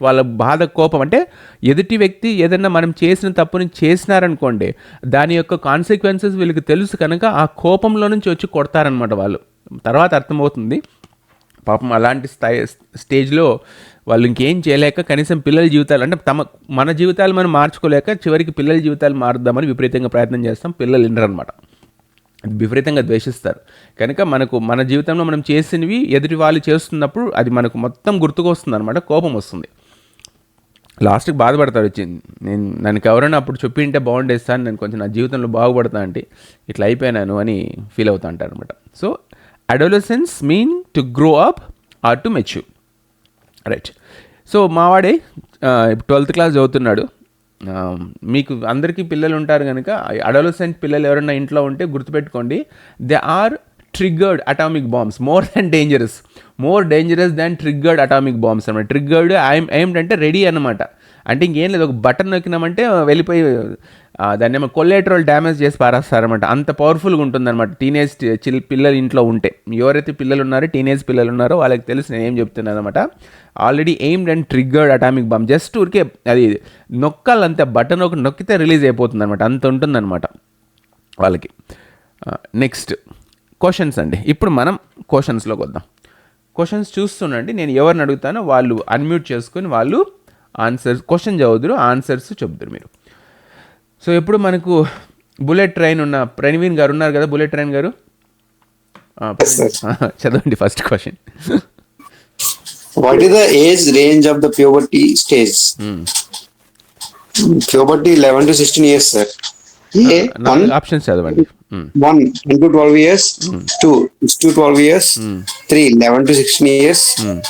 వాళ్ళ బాధ, కోపం, అంటే ఎదుటి వ్యక్తి ఏదైనా మనం చేసిన తప్పుని చేసినారనుకోండి, దాని యొక్క కాన్సిక్వెన్సెస్ వీళ్ళకి తెలుసు కనుక ఆ కోపంలో నుంచి వచ్చి కొడతారనమాట వాళ్ళు. తర్వాత అర్థమవుతుంది పాపం అలాంటి స్టేజ్లో వాళ్ళు ఇంకేం చేయలేక కనీసం పిల్లల జీవితాలు, అంటే మన జీవితాలు మనం మార్చుకోలేక చివరికి పిల్లల జీవితాలు మారుద్దామని విపరీతంగా ప్రయత్నం చేస్తాం. పిల్లలు వినరు అనమాట, విపరీతంగా ద్వేషిస్తారు. కనుక మన జీవితంలో మనం చేసినవి ఎదుటి వాళ్ళు చేస్తున్నప్పుడు అది మనకు మొత్తం గుర్తుకొస్తుంది అనమాట, కోపం వస్తుంది. లాస్ట్కి బాధపడతారు వచ్చింది, నన్ను ఎవరైనా అప్పుడు చెప్పింటే బాగుండేది సార్, నేను కొంచెం నా జీవితంలో బాగుపడతా అంటే ఇట్లా అయిపోయినాను అని ఫీల్ అవుతా అంటారు అనమాట. So adolescence mean to grow up or to mature, right. So మావాడే 12th క్లాస్ చదువుతున్నాడు. మీకు అందరికీ పిల్లలు ఉంటారు కనుక అడోలసెంట్ పిల్లలు ఎవరైనా ఇంట్లో ఉంటే గుర్తుపెట్టుకోండి, they are triggered atomic bombs, more dangerous than triggered atomic bombs అనమాట. ట్రిగ్గర్డ్ aimed అంటే రెడీ అనమాట. అంటే ఇంకేం లేదు, ఒక బటన్ నొక్కినామంటే వెళ్ళిపోయి దాన్ని ఏమో కొలేటరల్ డ్యామేజ్ చేసి పారేస్తారనమాట. అంత పవర్ఫుల్గా ఉంటుందన్నమాట టీనేజ్ పిల్లలు ఇంట్లో ఉంటే. ఎవరైతే పిల్లలు ఉన్నారో, టీనేజ్ పిల్లలు ఉన్నారో వాళ్ళకి తెలుసు నేను ఏం చెప్తున్నాను అనమాట. Already aimed and triggered atomic bomb, just ఊరికే అది నొక్కాలంతే, బటన్ ఒక నొక్కితే రిలీజ్ అయిపోతుంది అనమాట, అంత ఉంటుందన్నమాట వాళ్ళకి. నెక్స్ట్ క్వశ్చన్స్ అండి. ఇప్పుడు మనం క్వశ్చన్స్లోకి వద్దాం. క్వశ్చన్స్ చూస్తుండండి, నేను ఎవరిని అడుగుతానో వాళ్ళు అన్మ్యూట్ చేసుకొని వాళ్ళు క్వశ్చన్ చదువుదురు, ఆన్సర్స్ చెబుతారు మీరు. సో ఇప్పుడు మనకు బుల్లెట్ ట్రైన్ ఉన్న ప్రవీణ్ గారు ఉన్నారు కదా, బుల్లెట్ ట్రైన్ గారు చదవండి first question. What is the age range of the puberty stage? Puberty 11 to 16 years, sir. Options చదవండి. 1 10 to 12 years, 2 6 to 12 years, 3 11 to 16 years,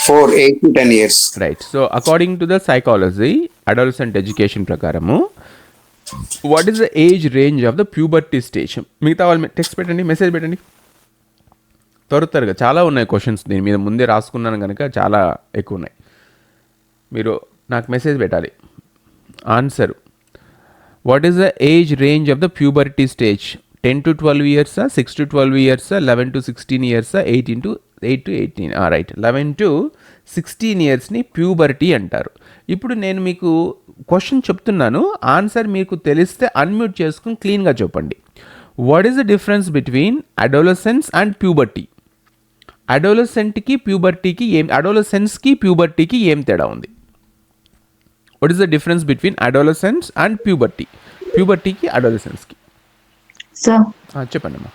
4 8 to 10 years. Right. So according to the psychology adolescent education ప్రకారము what is the age range of the puberty stage? మిగతా వాళ్ళు టెక్స్ట్ పెట్టండి, మెసేజ్ పెట్టండి త్వరగా. చాలా ఉన్నాయి క్వశ్చన్స్, దీని మీద ముందే రాసుకున్నాను కనుక చాలా ఎక్కువ ఉన్నాయి. మీరు నాకు మెసేజ్ పెట్టాలి answer. What is the age range of the puberty stage? 10 to 12 years, 6 to 12 years, 11 to 16 years, 8 to 18. Right, 11 to 16 yearsని ప్యూబర్టీ అంటారు. ఇప్పుడు నేను మీకు క్వశ్చన్ చెప్తున్నాను, ఆన్సర్ మీకు తెలిస్తే అన్మ్యూట్ చేసుకుని క్లీన్గా చెప్పండి. What is the difference between adolescence and puberty? అడోలసెంట్కి ప్యూబర్టీకి అడోలసెన్స్కి ప్యూబర్టీకి ఏం తేడా ఉంది? What is the difference between adolescence and puberty? ప్యూబర్టీకి అడోలసెన్స్కి సార్ చెప్పండి అమ్మా.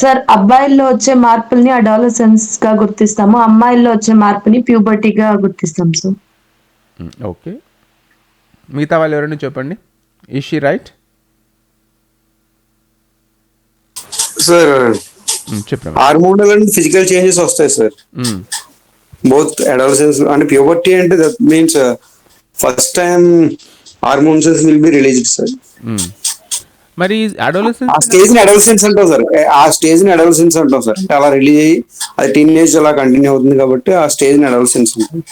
సార్ అబ్బాయిల్లో వచ్చే మార్పుల్ని అడాలసెన్స్ గా గుర్తిస్తాము, అమ్మాయిల్లో వచ్చే మార్పుని ప్యూబర్టీగా గుర్తిస్తాం సార్. ఓకే, మిగతా వాళ్ళు ఎవరైనా చెప్పండి. Is she right? సార్ చెప్పండి. హార్మోనల్ అండ్ ఫిజికల్ చేంజెస్ వస్తాయి సార్ బోత్ అడాలసెన్స్. అంటే ప్యూబర్టీ అంటే that means first time hormones will be released sir. మరి ఆ అడోలసెన్స్ స్టేజ్ ని అడల్సెన్స్ అంటాం సార్. ఆ స్టేజ్ ని అడల్సెన్స్ అంటాం సార్. అంటే అలా రిలీజ్ అయ్యి అది టీనేజ్ అలా కంటిన్యూ అవుతుంది కాబట్టి ఆ స్టేజ్ ని అడల్సెన్స్ అంటాం.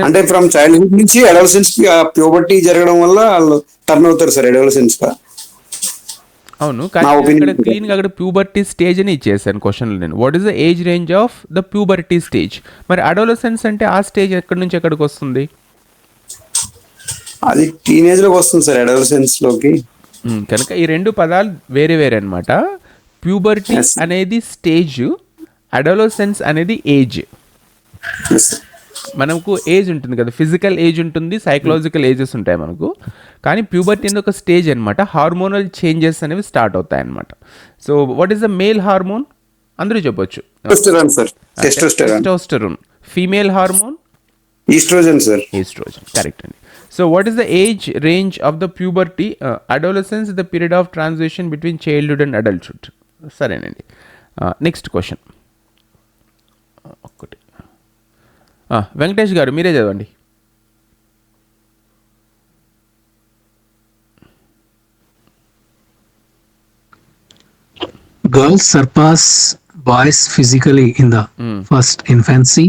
అంటే ఫ్రమ్ చైల్డ్హుడ్ నుంచి అడల్సెన్స్ కి ప్యూబర్టీ జరగడం వల్ల వాళ్ళు టర్న్ అవుతారు సార్ అడల్సెన్స్ గా. అవును, కానీ నా opinion అక్కడ క్లీన్గా అక్కడ ప్యూబర్టీ స్టేజ్ అని ఇచ్చేసాను క్వశ్చన్లో నేను. What is the age range of the puberty stage? మరి అడోలసెన్స్ అంటే ఆ స్టేజ్ ఎక్కడి నుంచి ఎక్కడికి వస్తుంది? అది టీనేజ్ లోకి వస్తుంది సార్, అడల్సెన్స్ లోకి. కనుక ఈ రెండు పదాలు వేరే వేరే అనమాట. Puberty Yes. అనేది స్టేజ్, అడోలసెన్స్ అనేది ఏజ్. Yes, sir. మనకు ఏజ్ ఉంటుంది కదా, ఫిజికల్ ఏజ్ ఉంటుంది, సైకలాజికల్ ఏజెస్ ఉంటాయి మనకు. కానీ ప్యూబర్టీ అనేది ఒక స్టేజ్ అనమాట. హార్మోనల్ చేంజెస్ అనేవి స్టార్ట్ అవుతాయి అనమాట. So what is the male hormone? అందరూ చెప్పొచ్చు. Testosterone sir. Testosterone. Testosterone. Female hormone oestrogen sir. Oestrogen. Correct అండి. So what is the age range of the puberty? Adolescence the period of transition between childhood and adulthood. సరేనండి. నెక్స్ట్ క్వశ్చన్ ఒక్కటి. వెంకటేష్ గారు మీరే చదవండి. Girls surpass boys physically in the first infancy,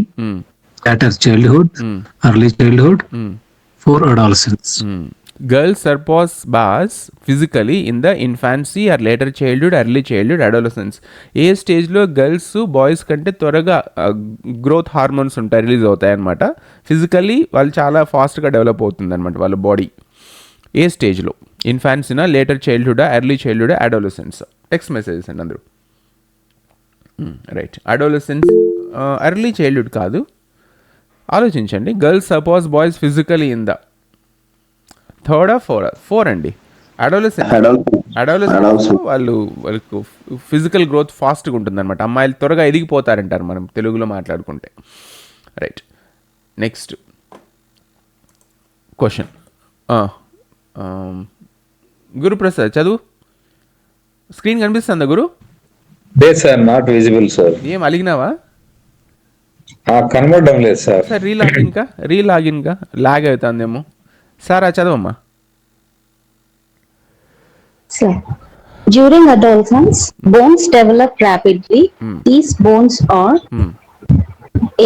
later childhood, early childhood, for adolescence. Girls surpass boys physically in the infancy or later childhood, early childhood, adolescence. ఏ స్టేజ్లో గర్ల్స్ బాయ్స్ కంటే త్వరగా గ్రోత్ హార్మోన్స్ ఉంటాయి, రిలీజ్ అవుతాయి అనమాట. ఫిజికల్లీ వాళ్ళు చాలా ఫాస్ట్గా డెవలప్ అవుతుంది అనమాట వాళ్ళ బాడీ. ఏ స్టేజ్లో? ఇన్ఫాన్సీనా, లేటర్ చైల్డ్హుడా, ఎర్లీ చైల్డ్హుడా, అడోలసెన్స్? టెక్స్ట్ మెసేజెస్ అండి అందరూ. రైట్, అడోలసెన్స్ ఎర్లీ చైల్డ్హుడ్ కాదు. ఆలోచించండి. Girls suppose boys physically in the థర్డా ఫోర్ అండి. అడోలసెన్స్ వాళ్ళకు ఫిజికల్ గ్రోత్ ఫాస్ట్గా ఉంటుంది అనమాట. అమ్మాయిలు త్వరగా ఎదిగిపోతారంటారు మనం తెలుగులో మాట్లాడుకుంటే. Right, next question. గురుప్రసాద్ చదువు. స్క్రీన్ కనిపిస్తుందా గురు? లేదు సార్, నాట్ విజిబుల్ సార్. ఏం అలిగినావా? కనబడడం లేదు సార్. సార్ రీలాగిన్గా లాగ్ అవుతుందేమో. సారా చదవమ్మా. Sir, during adolescence, bones develop rapidly. These bones are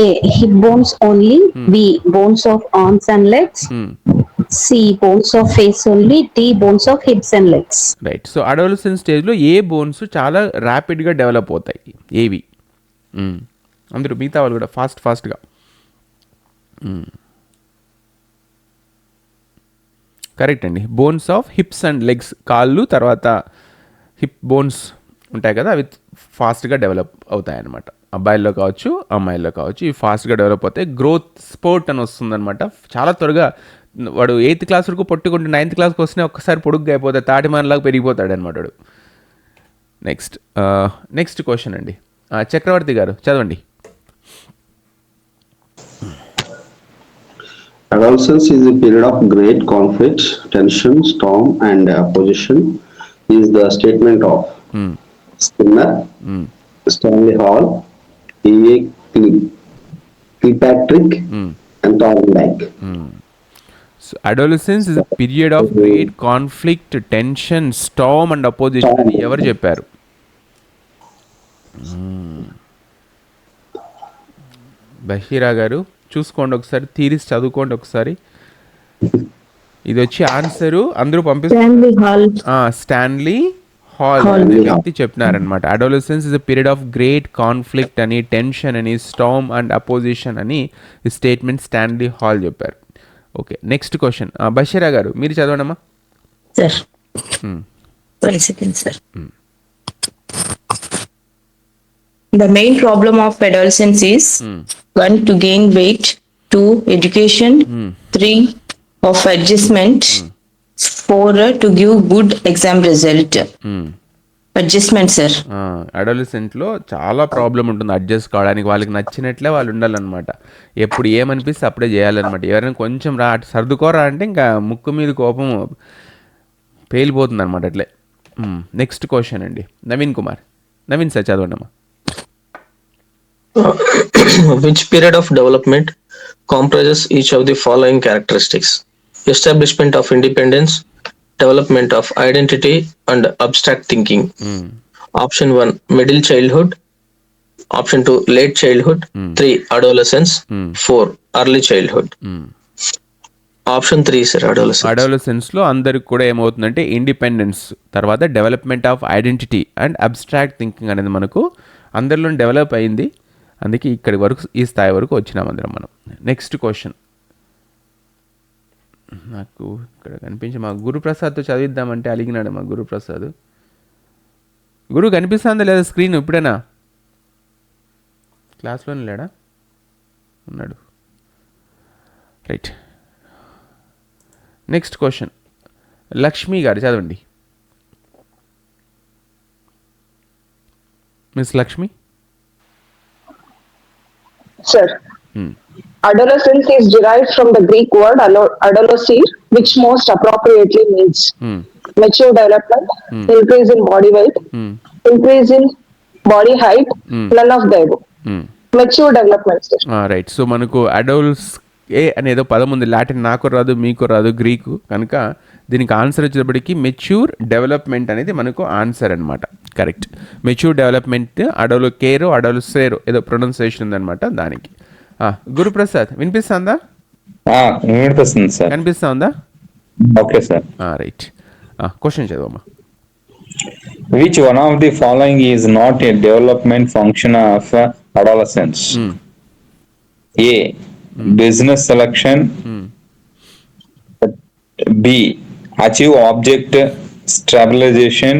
A. Hip bones only. B. Bones of arms and legs. C. Bones of face only. D. Bones of hips and legs. Right. So adolescence స్టేజ్లో ఏ బోన్స్ చాలా ర్యాపిడ్గా డెవలప్ అవుతాయి? ఏవి? అందరూ మిగతా వాళ్ళు కూడా ఫాస్ట్గా. కరెక్ట్ అండి. Bones of hips and legs, కాళ్ళు తర్వాత హిప్ బోన్స్ ఉంటాయి కదా, అవి ఫాస్ట్గా డెవలప్ అవుతాయి అన్నమాట. అబ్బాయిల్లో కావచ్చు, అమ్మాయిల్లో కావచ్చు, ఇవి ఫాస్ట్గా డెవలప్ అవుతాయి. గ్రోత్ స్పోర్ట్ అని వస్తుందన్నమాట. చాలా త్వరగా వాడు 8th క్లాస్ వరకు పొట్టుకుంటే 9th క్లాస్కి వస్తే ఒక్కసారి పొడుగ్గా అయిపోతాడు, తాటిమానలాగా పెరిగిపోతాడు అనమాట వాడు. నెక్స్ట్ క్వశ్చన్ అండి. చక్రవర్తి గారు చదవండి. Adolescence is a period of great conflict, tension, storm, and opposition. Is the statement of Skinner, Stanley Hall, E.A. Kilpatrick, and Thorndike. So adolescence is a period of great conflict, tension, storm, and opposition అని ఎవరు చెప్పారు? బషీరా గారు చూసుకోండి ఒకసారి, థీరీస్ చదువుకోండి ఒకసారి. ఇది వచ్చి ఆన్సరు అందరూ Stanley Hall. స్టాన్లీ హాల్ అనే వ్యక్తి చెప్పినారనమాట. Adolescence is a period of great conflict అని, టెన్షన్ అని, స్టార్మ్ అండ్ అపోజిషన్ అని ఈ స్టేట్మెంట్ స్టాన్లీ హాల్ చెప్పారు. Okay, next question. బషీరా గారు మీరు చదవండమ్మా. Sir. 1 second, sir. The main problem of adolescence is 1. To gain weight, 2. Education, 3. Of adjustment, for to give good exam result. Adjustment, sir. అడోలసెంట్లో చాలా ప్రాబ్లం ఉంటుంది అడ్జస్ట్ కావడానికి. వాళ్ళకి నచ్చినట్లే వాళ్ళు ఉండాలన్నమాట. ఎప్పుడు ఏమనిపిస్తే అప్పుడే చేయాలన్నమాట. ఎవరైనా కొంచెం రా సర్దుకోరా అంటే ఇంకా ముక్కు మీద కోపం పేలిపోతుంది అనమాట అట్లే. నెక్స్ట్ క్వశ్చన్ అండి, నవీన్ కుమార్. నవీన్ సార్ చదవండి అమ్మా. Which period of development comprises each of the following characteristics? Establishment of independence, development of identity, and abstract thinking. Option 1, middle childhood. Option 2, late childhood. 3, adolescence. 4, early childhood. Option 3 sir adolescence. అడోలసెన్స్లో అందరికి కూడా ఏమవుతుందంటే ఇండిపెండెన్స్, తర్వాత development of identity and abstract thinking అనేది మనకు అందరిలో డెవలప్ అయింది. అందుకే ఇక్కడి వరకు, ఈ స్థాయి వరకు వచ్చినాం అందరం మనం. నెక్స్ట్ క్వశ్చన్ నాకు ఇక్కడ కనిపించి మా గురుప్రసాద్తో చదివిద్దామంటే అలిగినాడు మా గురుప్రసాద్. గురువు కనిపిస్తుందా లేదా స్క్రీన్? ఇప్పుడేనా? క్లాస్లోనే లేడా? ఉన్నాడు. రైట్. నెక్స్ట్ క్వశ్చన్ లక్ష్మి గారు చదవండి. Miss Lakshmi. Sir, adolescence is derived from the Greek word adolescere, which most appropriately means mature development, increase in body weight, increase in body height, none of the above. Mature development, sir. Right. So మనకు అడోల్స్ ఏ అనేదో పదం ఉంది. లాటిన్ నాకు రాదు, మీకు రాదు, గ్రీకు. కనుక దీనికి ఆన్సర్ వచ్చేటప్పటికి మెచ్యూర్ డెవలప్మెంట్ అనేది మనకు ఆన్సర్ అనమాట. కరెక్ట్. మెచ్యూర్ డెవలప్మెంట్ అడోలో కేరో అడోలో సేరో ఏదో ప్రొనౌన్సియేషన్ ఉందన్నమాట దానికి. గురుప్రసాద్ వినిపిస్తుందా? వినిపిస్తుంది సార్. కనిపిస్తుందా? Okay sir. రైట్. క్వశ్చన్ చదవమ్మా. Which one of the following is not a development function of adolescence? A, business selection. B, achieve object stabilization.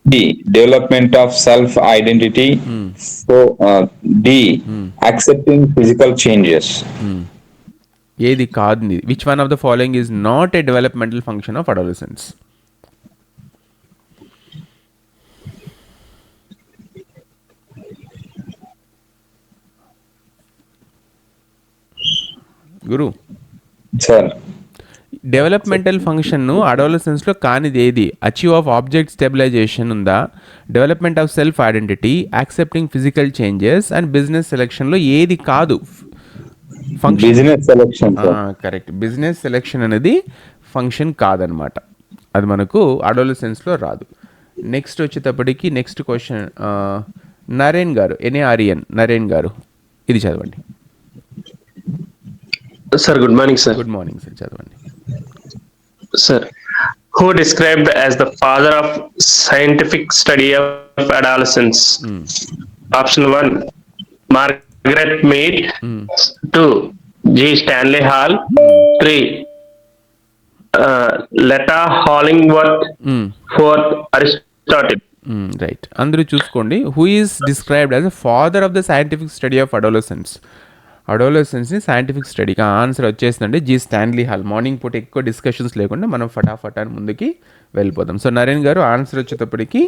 D, development of self identity. So D, accepting physical changes. ఏది కాదు? Which one of the following is not a developmental function of adolescence? Guru sir, developmental ఫంక్షన్ను అడోలసెన్స్లో కానిది ఏది? అచీవ్ ఆఫ్ ఆబ్జెక్ట్ స్టెబిలైజేషన్ ఉందా? Development of self identity, accepting physical changes and business సెలెక్షన్లో ఏది కాదు function? Business selection. Correct. Business selection అనేది ఫంక్షన్ కాదనమాట. అది మనకు అడోలసెన్స్లో రాదు. నెక్స్ట్ వచ్చేటప్పటికి నెక్స్ట్ క్వశ్చన్ నరేన్ గారు, NAREN నరేన్ గారు, ఇది చదవండి. Sir, good morning, sir. Good morning sir, చదవండి. Sir, who described as the father of scientific study of adolescence? Option 1, Margaret Mead. 2, G. Stanley Hall. 3, Letta Hollingworth. 4, Aristotle. Right. అందరూ చూసుకోండి. Who is described as a father of the scientific study of adolescence? అడోలసెన్స్ని సైంటిఫిక్ స్టడీకి ఆన్సర్ వచ్చేసిందండి జీ స్టాన్లీ హాల్. మార్నింగ్ పూట ఎక్కువ డిస్కషన్స్ లేకుండా మనం ఫటాఫట్ అని ముందుకి వెళ్ళిపోదాం. సో నరేన్ గారు ఆన్సర్ వచ్చేటప్పటికి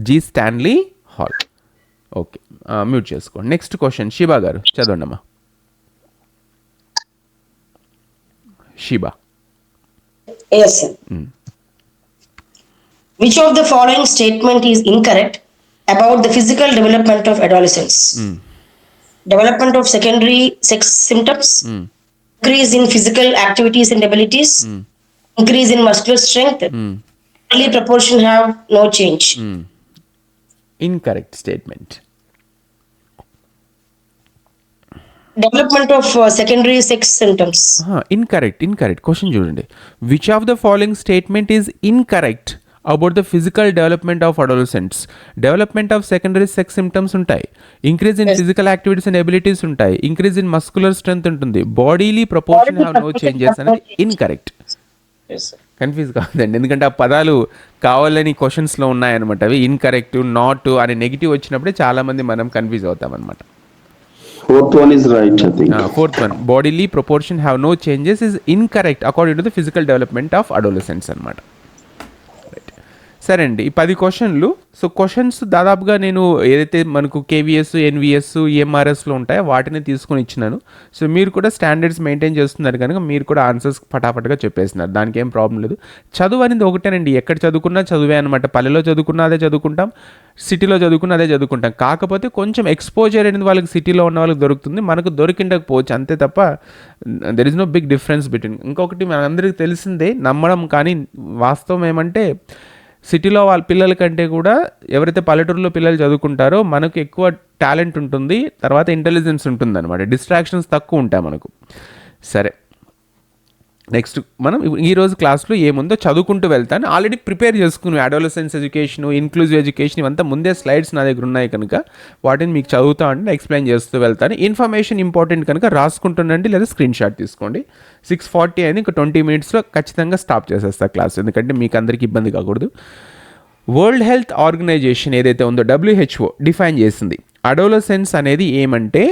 G Stanley Hall. Okay, mute చేసుకోండి. నెక్స్ట్ క్వశ్చన్ షిబా గారు చదవండి అమ్మా. Shiba. Yes, sir. Which of the following statement is incorrect about the physical development of adolescents? Development of secondary sex symptoms, increase in physical activities and abilities, increase in muscular strength, early proportion have no change. Incorrect statement. Development of secondary sex symptoms. Incorrect. Question చూడండి. Which of the following statement is incorrect about the physical development of adolescents? Development of secondary sex symptoms ఉంటాయి, increase in physical activities and abilities ఉంటాయి, increase in muscular strength ఉంటుంది, bodily proportion have no changes అనేది incorrect. కన్ఫ్యూజ్ కాదండి, ఎందుకంటే ఆ పదాలు కావాలని క్వశ్చన్స్లో ఉన్నాయన్నమాట. అవి ఇన్కరెక్ట్, నాట్ అనే నెగిటివ్ వచ్చినప్పుడే చాలామంది మనం కన్ఫ్యూజ్ అవుతాం అనమాట. Fourth one is right, I think. Fourth one, bodily proportion have no changes is incorrect according to the physical development of adolescence అనమాట. సరే అండి, ఈ 10 క్వశ్చన్లు. సో క్వశ్చన్స్ దాదాపుగా నేను ఏదైతే మనకు కేవీఎస్, ఎన్విఎస్, ఎంఆర్ఎస్లో ఉంటాయో వాటిని తీసుకొని ఇచ్చినాను. సో మీరు కూడా స్టాండర్డ్స్ మెయింటైన్ చేస్తున్నారు కనుక మీరు కూడా ఆన్సర్స్ ఫటాఫట్గా చెప్పేస్తున్నారు, దానికి ఏం ప్రాబ్లం లేదు. చదువు అనేది ఒకటేనండి, ఎక్కడ చదువుకున్నా చదువే అనమాట. పల్లెలో చదువుకున్నా అదే చదువుకుంటాం, సిటీలో చదువుకున్నా అదే చదువుకుంటాం. కాకపోతే కొంచెం ఎక్స్పోజర్ అనేది వాళ్ళకి సిటీలో ఉన్న వాళ్ళకి దొరుకుతుంది, మనకు దొరికిండకపోవచ్చు అంతే తప్ప there is no big difference between. ఇంకొకటి మనందరికీ తెలిసిందే, నమ్మడం కానీ వాస్తవం ఏమంటే సిటీలో వాళ్ళ పిల్లల కంటే కూడా ఎవరైతే పల్లెటూరులో పిల్లలు చదువుకుంటారో మనకు ఎక్కువ టాలెంట్ ఉంటుంది, తర్వాత ఇంటెలిజెన్స్ ఉంటుంది అనమాట, డిస్ట్రాక్షన్స్ తక్కువ ఉంటాయి మనకు. సరే, నెక్స్ట్ మనం ఈరోజు క్లాస్లో ఏముందో చదువుకుంటూ వెళ్తాను. ఆల్రెడీ ప్రిపేర్ చేసుకుని అడోలసెన్స్ ఎడ్యుకేషన్, ఇన్క్లూజివ్ ఎడ్యుకేషన్ ఇవంతా ముందే స్లైడ్స్ నా దగ్గర ఉన్నాయి కనుక వాటిని మీకు చదువుతా అంటే ఎక్స్ప్లెయిన్ చేస్తూ వెళ్తాను. ఇన్ఫర్మేషన్ ఇంపార్టెంట్ కనుక రాసుకుంటుండండి, లేదా స్క్రీన్ షాట్ తీసుకోండి. 6:40 అయింది, ఇంకా 20 minutesలో ఖచ్చితంగా స్టాప్ చేసేస్తా క్లాస్, ఎందుకంటే మీకు అందరికీ ఇబ్బంది కాకూడదు. వరల్డ్ హెల్త్ ఆర్గనైజేషన్ ఏదైతే ఉందో WHO డిఫైన్ చేసింది అడోలసెన్స్ అనేది ఏమంటే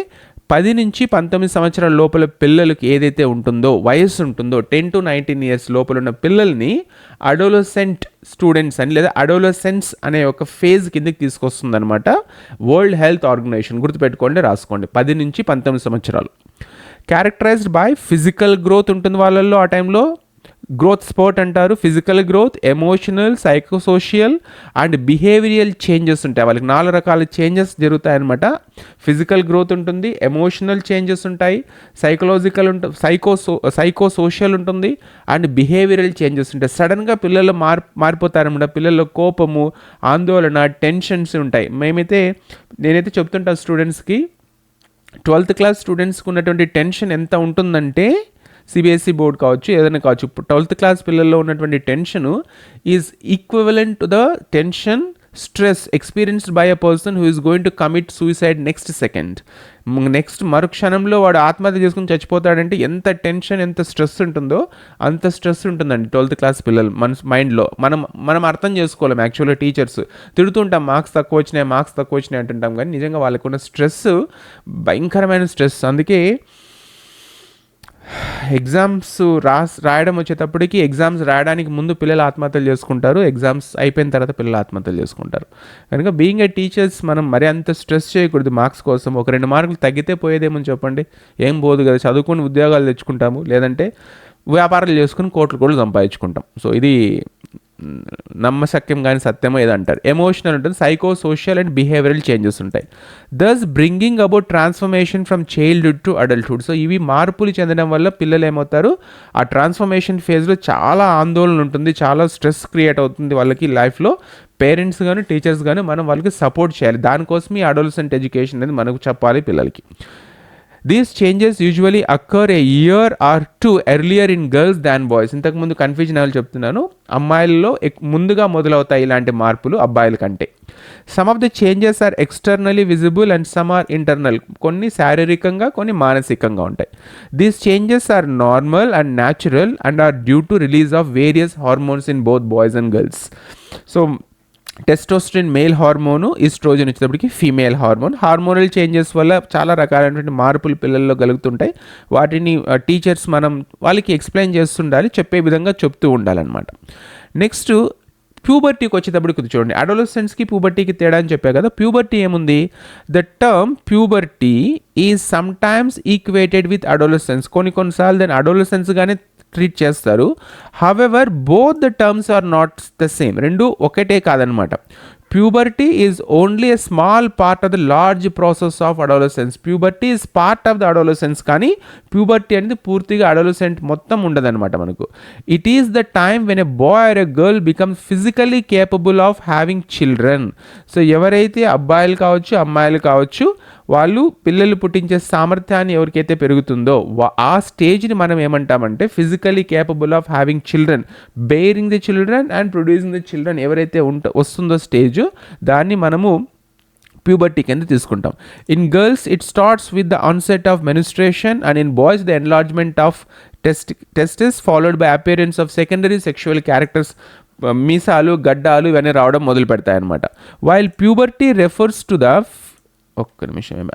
10 నుంచి 19 సంవత్సరాల లోపల పిల్లలకి ఏదైతే ఉంటుందో, వయస్సు ఉంటుందో 10 to 19 years లోపల ఉన్న పిల్లల్ని అడోలసెంట్ స్టూడెంట్స్ అని లేదా అడోలసెన్స్ అనే ఒక ఫేజ్ కిందకి తీసుకొస్తుంది అనమాట వరల్డ్ హెల్త్ ఆర్గనైజేషన్. గుర్తుపెట్టుకోండి, రాసుకోండి, 10 నుంచి 19 సంవత్సరాలు. క్యారెక్టరైజ్డ్ బై ఫిజికల్ గ్రోత్ ఉంటుంది వాళ్ళల్లో, ఆ టైంలో గ్రోత్ స్పోర్ట్ అంటారు. Physical growth, emotional, psychosocial and behavioural changes ఉంటాయి. వాళ్ళకి 4 రకాల చేంజెస్ జరుగుతాయన్నమాట. ఫిజికల్ గ్రోత్ ఉంటుంది, ఎమోషనల్ చేంజెస్ ఉంటాయి, సైకలాజికల్ సైకోసోషియల్ ఉంటుంది అండ్ బిహేవియరల్ చేంజెస్ ఉంటాయి. సడన్గా పిల్లలు మారిపోతారన్నమాట. పిల్లల్లో కోపము, ఆందోళన, టెన్షన్స్ ఉంటాయి. నేనైతే చెప్తుంటాను స్టూడెంట్స్కి, 12th class స్టూడెంట్స్కి ఉన్నటువంటి టెన్షన్ ఎంత ఉంటుందంటే, సిబిఎస్ఈ బోర్డ్ కావచ్చు, ఏదైనా కావచ్చు, ఇప్పుడు 12th class పిల్లల్లో ఉన్నటువంటి tension is equivalent to the tension stress experienced by a person who is going to commit suicide next second. Next మరుక్షణంలో వాడు ఆత్మహత్య చేసుకుని చచ్చిపోతాడంటే ఎంత టెన్షన్, ఎంత స్ట్రెస్ ఉంటుందో అంత స్ట్రెస్ ఉంటుందండి 12th class పిల్లలు మన మైండ్లో. మనం అర్థం చేసుకోలేం. యాక్చువల్గా టీచర్స్ తిడుతుంటాం, మార్క్స్ తక్కువ వచ్చినాయి అంటుంటాం, కానీ నిజంగా వాళ్ళకున్న స్ట్రెస్ భయంకరమైన స్ట్రెస్. అందుకే ఎగ్జామ్స్ రాయడం వచ్చేటప్పటికి, ఎగ్జామ్స్ రాయడానికి ముందు పిల్లలు ఆత్మహత్యలు చేసుకుంటారు, ఎగ్జామ్స్ అయిపోయిన తర్వాత పిల్లలు ఆత్మహత్యలు చేసుకుంటారు. కనుక బీయింగ్ ఏ టీచర్స్ మనం మరి అంత స్ట్రెస్ చేయకూడదు మార్క్స్ కోసం. ఒక 2 మార్కులు తగ్గితే పోయేదేమని చెప్పండి, ఏం పోదు కదా. చదువుకుని ఉద్యోగాలు తెచ్చుకుంటాము, లేదంటే వ్యాపారాలు చేసుకుని కోట్లు సంపాదించుకుంటాం. సో ఇది నమ్మశక్యం కానీ సత్యమో ఏదంటారు. ఎమోషనల్ ఉంటుంది, psycho social and behavioural changes ఉంటాయి. Thus bringing about transformation from childhood to adulthood. So ఇవి మార్పులు చెందడం వల్ల పిల్లలు ఏమవుతారు, ఆ ట్రాన్స్ఫర్మేషన్ ఫేజ్లో చాలా ఆందోళన ఉంటుంది, చాలా స్ట్రెస్ క్రియేట్ అవుతుంది వాళ్ళకి లైఫ్లో. పేరెంట్స్ కానీ టీచర్స్ కానీ మనం వాళ్ళకి సపోర్ట్ చేయాలి. దానికోసం ఈ అడోలసెంట్ ఎడ్యుకేషన్ అనేది మనకు చెప్పాలి పిల్లలకి. These changes usually occur a year or 2 earlier in girls than boys. ఇంతకుముందు కన్ఫ్యూజన్ అవ్వాలి చెప్తున్నాను, అమ్మాయిల్లో ముందుగా మొదలవుతాయి ఇలాంటి మార్పులు అబ్బాయిల కంటే. Some of the changes are externally visible and some are internal. కొన్ని శారీరకంగా, కొన్ని మానసికంగా ఉంటాయి. These changes are normal and natural and are due to release of various hormones in both boys and girls. So testosterone male hormone, oestrogen వచ్చేటప్పటికి ఫీమేల్ హార్మోన్. హార్మోనల్ చేంజెస్ వల్ల చాలా రకాలైనటువంటి మార్పులు పిల్లల్లో కలుగుతుంటాయి. వాటిని టీచర్స్ మనం వాళ్ళకి ఎక్స్ప్లెయిన్ చేస్తుండాలి, చెప్పే విధంగా చెప్తూ ఉండాలన్నమాట. నెక్స్ట్ ప్యూబర్టీకి వచ్చేటప్పటికి చూడండి, అడోలసెన్స్కి ప్యూబర్టీకి తేడా అని చెప్పా కదా. ప్యూబర్టీ ఏముంది, the term puberty is sometimes equated with adolescence. కొన్నిసార్లు దాన్ని అడోలసెన్స్గానే ట్రీట్ చేస్తారు. However both the terms are not the same. రెండు ఒకటే కాదనమాట. Puberty is only a small part of the large process of adolescence. Puberty is part of the adolescence, కానీ ప్యూబర్టీ అనేది పూర్తిగా అడోలసెంట్ మొత్తం ఉండదన్నమాట మనకు. It is the time when a boy or a girl becomes physically capable of having children. So ఎవరైతే అబ్బాయిలు కావచ్చు, అమ్మాయిలు కావచ్చు, వాళ్ళు పిల్లలు పుట్టించే సామర్థ్యాన్ని ఎవరికైతే పెరుగుతుందో ఆ స్టేజ్ని మనం ఏమంటామంటే physically capable of having children, bearing the children and producing the children ఎవరైతే వస్తుందో స్టేజ్, దాన్ని మనము ప్యూబర్టీ కింద తీసుకుంటాం. In girls it starts with the onset of mensuration and in boys the enlargement of testis followed by appearance of secondary sexual characters. మీసాలు, గడ్డాలు ఇవన్నీ రావడం మొదలు పెడతాయి అన్నమాట. While puberty refers to the ఒక్క నిమిషం.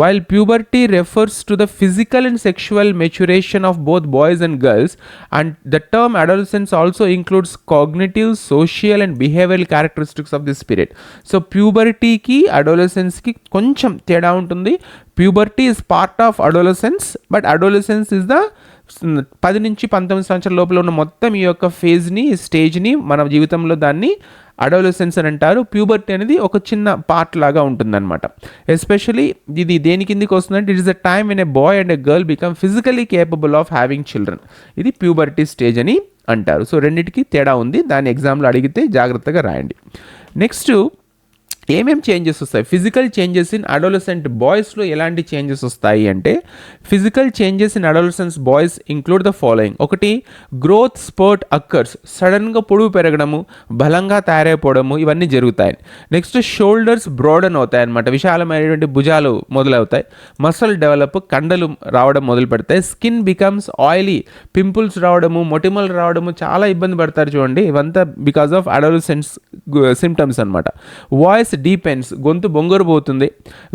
While puberty refers to the physical and sexual maturation of both boys and girls, and the term adolescence also includes cognitive, social and behavioral characteristics of this period. So pubertyకి adolescenceకి కొంచెం తేడా ఉంటుంది. Puberty is part of adolescence, but adolescence is the 10 నుంచి 19 సంవత్సరాల లోపల ఉన్న మొత్తం ఈ యొక్క ఫేజ్ని, స్టేజ్ని మన జీవితంలో దాన్ని అడోలసెన్స్ అని అంటారు. ప్యూబర్టీ అనేది ఒక చిన్న పార్ట్ లాగా ఉంటుందన్నమాట. ఎస్పెషలీ ఇది దేని కిందికి వస్తుందంటే it is the time when a bye and a girl become physically capable of having children. ఇది ప్యూబర్టీ స్టేజ్ అని అంటారు. సో రెండింటికి తేడా ఉంది, దాని ఎగ్జామ్లో అడిగితే జాగ్రత్తగా రాయండి. నెక్స్ట్ ఏమేం చేంజెస్ వస్తాయి? ఫిజికల్ చేంజెస్ ఇన్ అడోలసెంట్ బాయ్స్లో ఎలాంటి చేంజెస్ వస్తాయి అంటే physical changes in adolescents boys include the following. ఒకటి, గ్రోత్ స్పర్ట్ అక్కర్స్, సడన్గా పొడుగు పెరగడము, బలంగా తయారైపోవడము, ఇవన్నీ జరుగుతాయి. నెక్స్ట్ షోల్డర్స్ బ్రాడన్ అవుతాయి అన్నమాట, విశాలమైనటువంటి భుజాలు మొదలవుతాయి. మసల్ డెవలప్, కండలు రావడం మొదలు పెడతాయి. స్కిన్ బికమ్స్ ఆయిలీ, పింపుల్స్ రావడము, మొటిమలు రావడము, చాలా ఇబ్బంది పడతారు చూడండి. ఇవంతా బికాస్ ఆఫ్ అడోలసెంట్స్ సిమ్టమ్స్ అనమాట. వాయిస్ డీపెన్స్, గొంతు బొంగరు పోతుంది.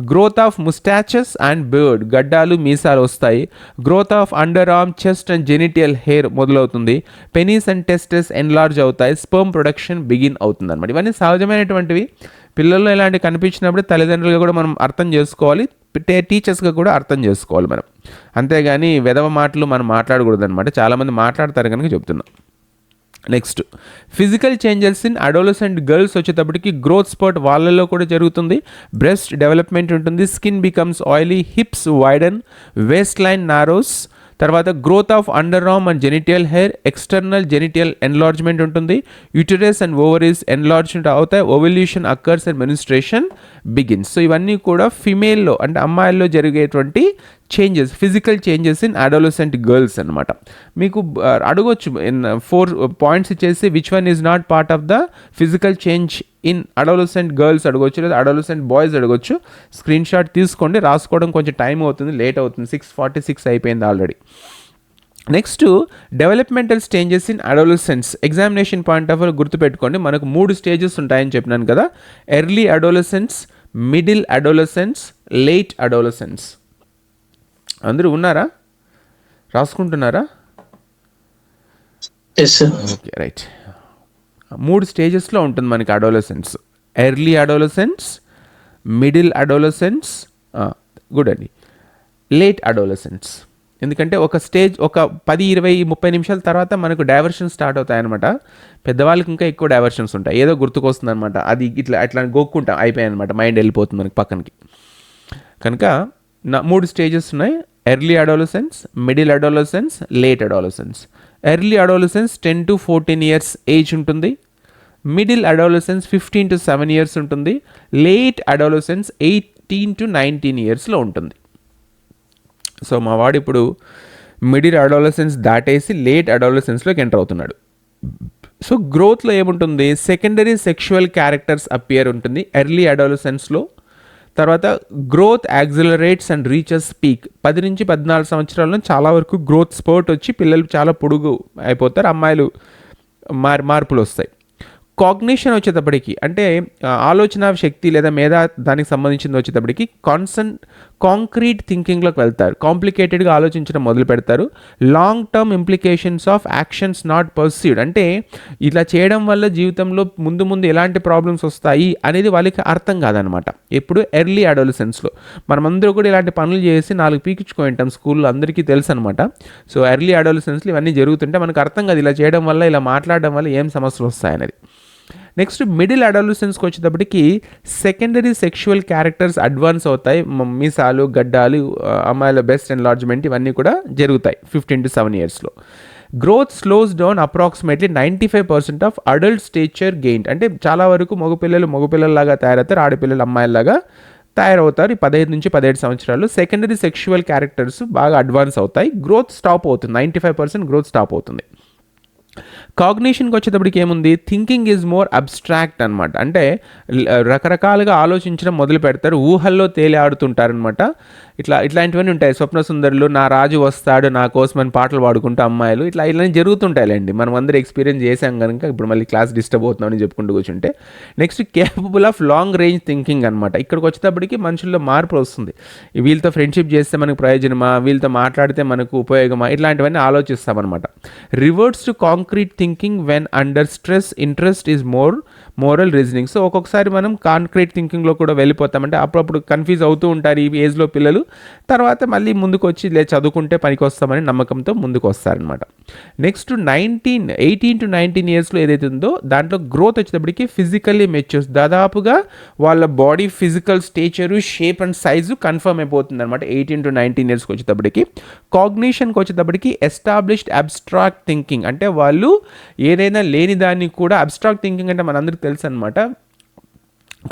Growth of moustaches and beard, గడ్డాలు మీసాలు వస్తాయి. Growth of under arm, chest and genital hair మొదలవుతుంది. పెనీస్ అండ్ టెస్టెస్ ఎన్లార్జ్ అవుతాయి. స్పర్మ్ ప్రొడక్షన్ బిగిన్ అవుతుంది అనమాట. ఇవన్నీ సహజమైనటువంటివి. పిల్లల్లో ఇలాంటివి కనిపించినప్పుడు తల్లిదండ్రులుగా కూడా మనం అర్థం చేసుకోవాలి, టీచర్స్గా కూడా అర్థం చేసుకోవాలి మనం. అంతేగాని వెధవ మాటలు మనం మాట్లాడకూడదు అనమాట. చాలామంది మాట్లాడతారు కనుక చెప్తున్నాం. Next, physical changes in adolescent girls వచ్చేటప్పటికి గ్రోత్ స్పర్ట్ వాళ్ళల్లో కూడా జరుగుతుంది. బ్రెస్ట్ డెవలప్మెంట్ ఉంటుంది. Skin becomes oily, hips widen, waist line narrows. తర్వాత growth of under arm and genital hair, external genital enlargement ఉంటుంది. యూటరస్ అండ్ ఓవరీస్ ఎన్లార్జ్మెంట్ అవుతాయి. Ovulation occurs and menstruation begins. So ఇవన్నీ కూడా ఫిమేల్లో అంటే అమ్మాయిల్లో జరిగేటువంటి changes, physical changes in adolescent girls అనమాట. మీకు అడగొచ్చు 4 పాయింట్స్ ఇచ్చేసి which one is not part of the physical change in adolescent girls అడగొచ్చు, లేదా అడోలసెంట్ బాయ్స్ అడగొచ్చు. స్క్రీన్ షాట్ తీసుకోండి, రాసుకోవడం కొంచెం టైం అవుతుంది, లేట్ అవుతుంది. 6:46 అయిపోయింది already. Next, developmental stages in adolescence. Examination point of view గుర్తుపెట్టుకోండి, మనకు 3 స్టేజెస్ ఉంటాయని చెప్పినాను కదా. Early adolescence, middle adolescence, late adolescence. అందరూ ఉన్నారా? రాసుకుంటున్నారా? Okay, right. 3 స్టేజెస్లో ఉంటుంది మనకి adolescence. Early adolescence, middle adolescence, good అండి, లేట్ అడోలసెన్స్. ఎందుకంటే ఒక స్టేజ్ ఒక 10, 20, 30 నిమిషాల తర్వాత మనకు డైవర్షన్ స్టార్ట్ అవుతాయన్నమాట. పెద్దవాళ్ళకి ఇంకా ఎక్కువ డైవర్షన్స్ ఉంటాయి. ఏదో గుర్తుకొస్తుంది అనమాట, అది అట్లా గోక్కుంటాం, అయిపోయాయి అనమాట, మైండ్ వెళ్ళిపోతుంది మనకి పక్కనకి. కనుక 3 స్టేజెస్ ఉన్నాయి. Early adolescence, middle adolescence, late adolescence. Early adolescence 10 to 14 years age ఉంటుంది. మిడిల్ అడోలసెన్స్ 15 to 7 ఇయర్స్ ఉంటుంది. లేట్ అడోలసెన్స్ 18 to 19 ఇయర్స్లో ఉంటుంది. సో మా వాడు ఇప్పుడు మిడిల్ అడోలసెన్స్ దాటేసి లేట్ అడోలసెన్స్లోకి ఎంటర్ అవుతున్నాడు. సో గ్రోత్లో ఏముంటుంది? సెకండరీ సెక్షువల్ క్యారెక్టర్స్ అపియర్ ఉంటుంది ఎర్లీ అడోలసెన్స్లో. తర్వాత growth accelerates and reaches peak. 10 నుంచి 14 సంవత్సరాల్లో చాలా వరకు గ్రోత్ స్పర్ట్ వచ్చి పిల్లలు చాలా పొడుగు అయిపోతారు, అమ్మాయిలు మార్పులు వస్తాయి. కాగ్నిషన్ వచ్చేటప్పటికి అంటే ఆలోచన శక్తి లేదా మేధా దానికి సంబంధించింది వచ్చేటప్పటికి కాంక్రీట్ థింకింగ్లోకి వెళ్తారు, కాంప్లికేటెడ్గా ఆలోచించడం మొదలు పెడతారు. Long term implications of actions not perceived, అంటే ఇలా చేయడం వల్ల జీవితంలో ముందు ఎలాంటి ప్రాబ్లమ్స్ వస్తాయి అనేది వాళ్ళకి అర్థం కాదనమాట. ఎప్పుడు ఎర్లీ అడోలసెన్స్లో మనమందరూ కూడా ఇలాంటి పనులు చేసి 4 పీకించుకొని ఉంటాం, స్కూల్లో అందరికీ తెలుసు అనమాట. సో ఎర్లీ అడోలసెన్స్లో ఇవన్నీ జరుగుతుంటే మనకు అర్థం కాదు ఇలా చేయడం వల్ల, ఇలా మాట్లాడడం వల్ల ఏం సమస్యలు వస్తాయనేది. నెక్స్ట్ మిడిల్ అడోలసెన్స్కి వచ్చేటప్పటికి సెకండరీ సెక్షువల్ క్యారెక్టర్స్ అడ్వాన్స్ అవుతాయి. మీసాలు, గడ్డాలు, అమ్మాయిల బెస్ట్ ఎన్లార్జ్మెంట్ ఇవన్నీ కూడా జరుగుతాయి 15 to 7 ఇయర్స్లో. Growth slows down approximately 95% of adult stature gain, అంటే చాలా వరకు మగపిల్లల్లాగా తయారవుతారు, ఆడపిల్లలు అమ్మాయిలాగా తయారవుతారు. 15 నుంచి 17 సంవత్సరాలు సెకండరీ సెక్షువల్ క్యారెక్టర్స్ బాగా అడ్వాన్స్ అవుతాయి. గ్రోత్ స్టాప్ అవుతుంది, 95% గ్రోత్ స్టాప్ అవుతుంది. కాగ్నిషన్కి వచ్చేటప్పటికి ఏముంది, థింకింగ్ ఈజ్ మోర్ అబ్స్ట్రాక్ట్ అనమాట. అంటే రకరకాలుగా ఆలోచించడం మొదలు పెడతారు, ఊహల్లో తేలి ఆడుతుంటారనమాట. ఇట్లాంటివన్నీ ఉంటాయి. స్వప్న సుందరులు, నా రాజు వస్తాడు నా కోసం అని పాటలు పాడుకుంటూ అమ్మాయిలు, ఇలాంటి జరుగుతుంటాయిలేండి. మనం అందరూ ఎక్స్పీరియన్స్ చేసాం కనుక ఇప్పుడు మళ్ళీ క్లాస్ డిస్టర్బ్ అవుతున్నామని చెప్పుకుంటూ కూర్చుంటే. Next capable of long range thinking అనమాట. ఇక్కడికి వచ్చేటప్పటికి మనుషుల్లో మార్పు వస్తుంది. వీళ్ళతో ఫ్రెండ్షిప్ చేస్తే మనకు ప్రయోజనమా, వీళ్ళతో మాట్లాడితే మనకు ఉపయోగమా, ఇట్లాంటివన్నీ ఆలోచిస్తామన్నమాట. Reverts to concrete thinking when under stress, interest is moral reasoning. So ఒక్కొక్కసారి మనం కాంక్రీట్ థింకింగ్లో కూడా వెళ్ళిపోతామంటే అప్పుడప్పుడు కన్ఫ్యూజ్ అవుతూ ఉంటారు ఈ ఏజ్లో పిల్లలు. తర్వాత మళ్ళీ ముందుకు వచ్చి చదువుకుంటే పనికి వస్తామని నమ్మకంతో ముందుకు వస్తారనమాట. నెక్స్ట్ 18 to 19 ఇయర్స్లో ఏదైతే ఉందో దాంట్లో గ్రోత్ వచ్చేటప్పటికి ఫిజికల్లీ మెచ్యూర్స్, దాదాపుగా వాళ్ళ body physical stature, shape and size confirm అయిపోతుంది అనమాట 18 to 19 ఇయర్స్కి వచ్చేటప్పటికి. కాగ్నిషన్కి వచ్చేటప్పటికి ఎస్టాబ్లిష్డ్ అబ్స్ట్రాక్ట్ థింకింగ్, అంటే వాళ్ళు ఏదైనా లేని దాన్ని కూడా, అబ్స్ట్రాక్ట్ థింకింగ్ అంటే మనందరికీ తెలుసు అనమాట,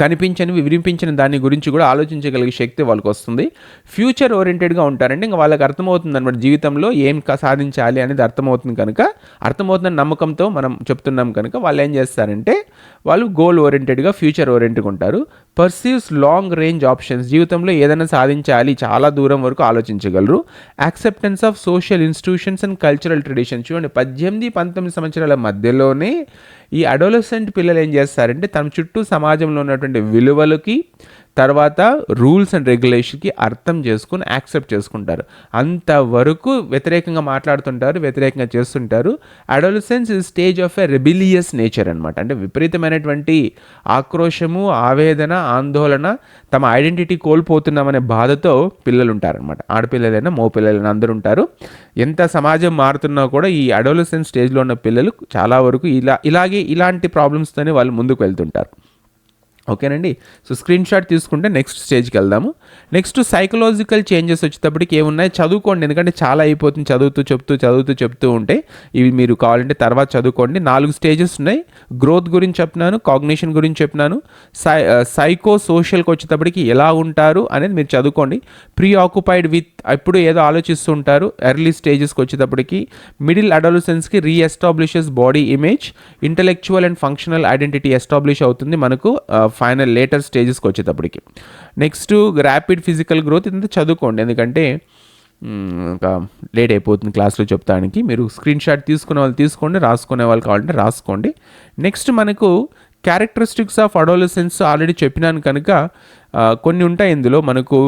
కనిపించనివి వినిపించిన దాని గురించి కూడా ఆలోచించగలిగే శక్తి వాళ్ళకి వస్తుంది. ఫ్యూచర్ ఓరియంటెడ్గా ఉంటారంటే ఇంకా వాళ్ళకి అర్థమవుతుంది అనమాట, జీవితంలో ఏం సాధించాలి అనేది అర్థమవుతుంది కనుక, అర్థమవుతుందని నమ్మకంతో మనం చెప్తున్నాం కనుక వాళ్ళు ఏం చేస్తారంటే వాళ్ళు గోల్ ఓరియంటెడ్గా, ఫ్యూచర్ ఓరియంటెడ్గా ఉంటారు. పర్సీవ్స్ లాంగ్ రేంజ్ ఆప్షన్స్, జీవితంలో ఏదైనా సాధించాలి చాలా దూరం వరకు ఆలోచించగలరు. Acceptance of social institutions and cultural traditions. చూడండి 18-19 సంవత్సరాల మధ్యలోనే ఈ అడోలసెంట్ పిల్లలు ఏం చేస్తారంటే తమ చుట్టూ సమాజంలో ఉన్నటువంటి విలువలకి, తర్వాత రూల్స్ అండ్ రెగ్యులేషన్కి అర్థం చేసుకుని యాక్సెప్ట్ చేసుకుంటారు. అంతవరకు వ్యతిరేకంగా మాట్లాడుతుంటారు, వ్యతిరేకంగా చేస్తుంటారు. Adolescence is stage of a rebellious nature అనమాట. అంటే విపరీతమైనటువంటి ఆక్రోశము, ఆవేదన, ఆందోళన, తమ ఐడెంటిటీ కోల్పోతున్నామనే బాధతో పిల్లలు ఉంటారనమాట. ఆడపిల్లలైనా మగపిల్లలైనా అందరూ ఉంటారు. ఎంత సమాజం మారుతున్నా కూడా ఈ అడోలసెన్స్ స్టేజ్లో ఉన్న పిల్లలు చాలా వరకు ఇలాంటి ప్రాబ్లమ్స్తోనే వాళ్ళు ముందుకు వెళ్తుంటారు. ఓకేనండి. సో స్క్రీన్ షాట్ తీసుకుంటే నెక్స్ట్ స్టేజ్కి వెళ్దాము. నెక్స్ట్ సైకలాజికల్ చేంజెస్ వచ్చేటప్పటికి ఏమున్నాయి చదువుకోండి, ఎందుకంటే చాలా అయిపోతుంది చదువుతూ చెప్తూ ఉంటే. ఇవి మీరు కావాలంటే తర్వాత చదువుకోండి. 4 స్టేజెస్ ఉన్నాయి. గ్రోత్ గురించి చెప్పినాను, కాగ్నిషన్ గురించి చెప్పినాను, సైకో సోషల్కి వచ్చేటప్పటికి ఎలా ఉంటారు అనేది మీరు చదువుకోండి. ప్రీ ఆక్యుపైడ్ విత్, ఇప్పుడు ఏదో ఆలోచిస్తూ ఉంటారు. ఎర్లీ స్టేజెస్కి వచ్చేటప్పటికి మిడిల్ అడోలసెన్స్కి reestablishes body image, intellectual and functional identity establish అవుతుంది మనకు ఫైనల్ లేటర్ స్టేజెస్కి వచ్చేటప్పటికి. నెక్స్ట్ ర్యాపిడ్ ఫిజికల్ గ్రోత్, ఇదంతా చదువుకోండి ఎందుకంటే ఇంకా లేట్ అయిపోతుంది క్లాస్లో చెప్తానికి. మీరు స్క్రీన్ షాట్ తీసుకునే వాళ్ళు తీసుకోండి, రాసుకునే వాళ్ళు కావాలంటే రాసుకోండి. నెక్స్ట్ మనకు క్యారెక్టరిస్టిక్స్ ఆఫ్ అడోలసెన్స్ ఆల్రెడీ చెప్పినాను కనుక కొన్ని ఉంటాయి ఇందులో. మనకు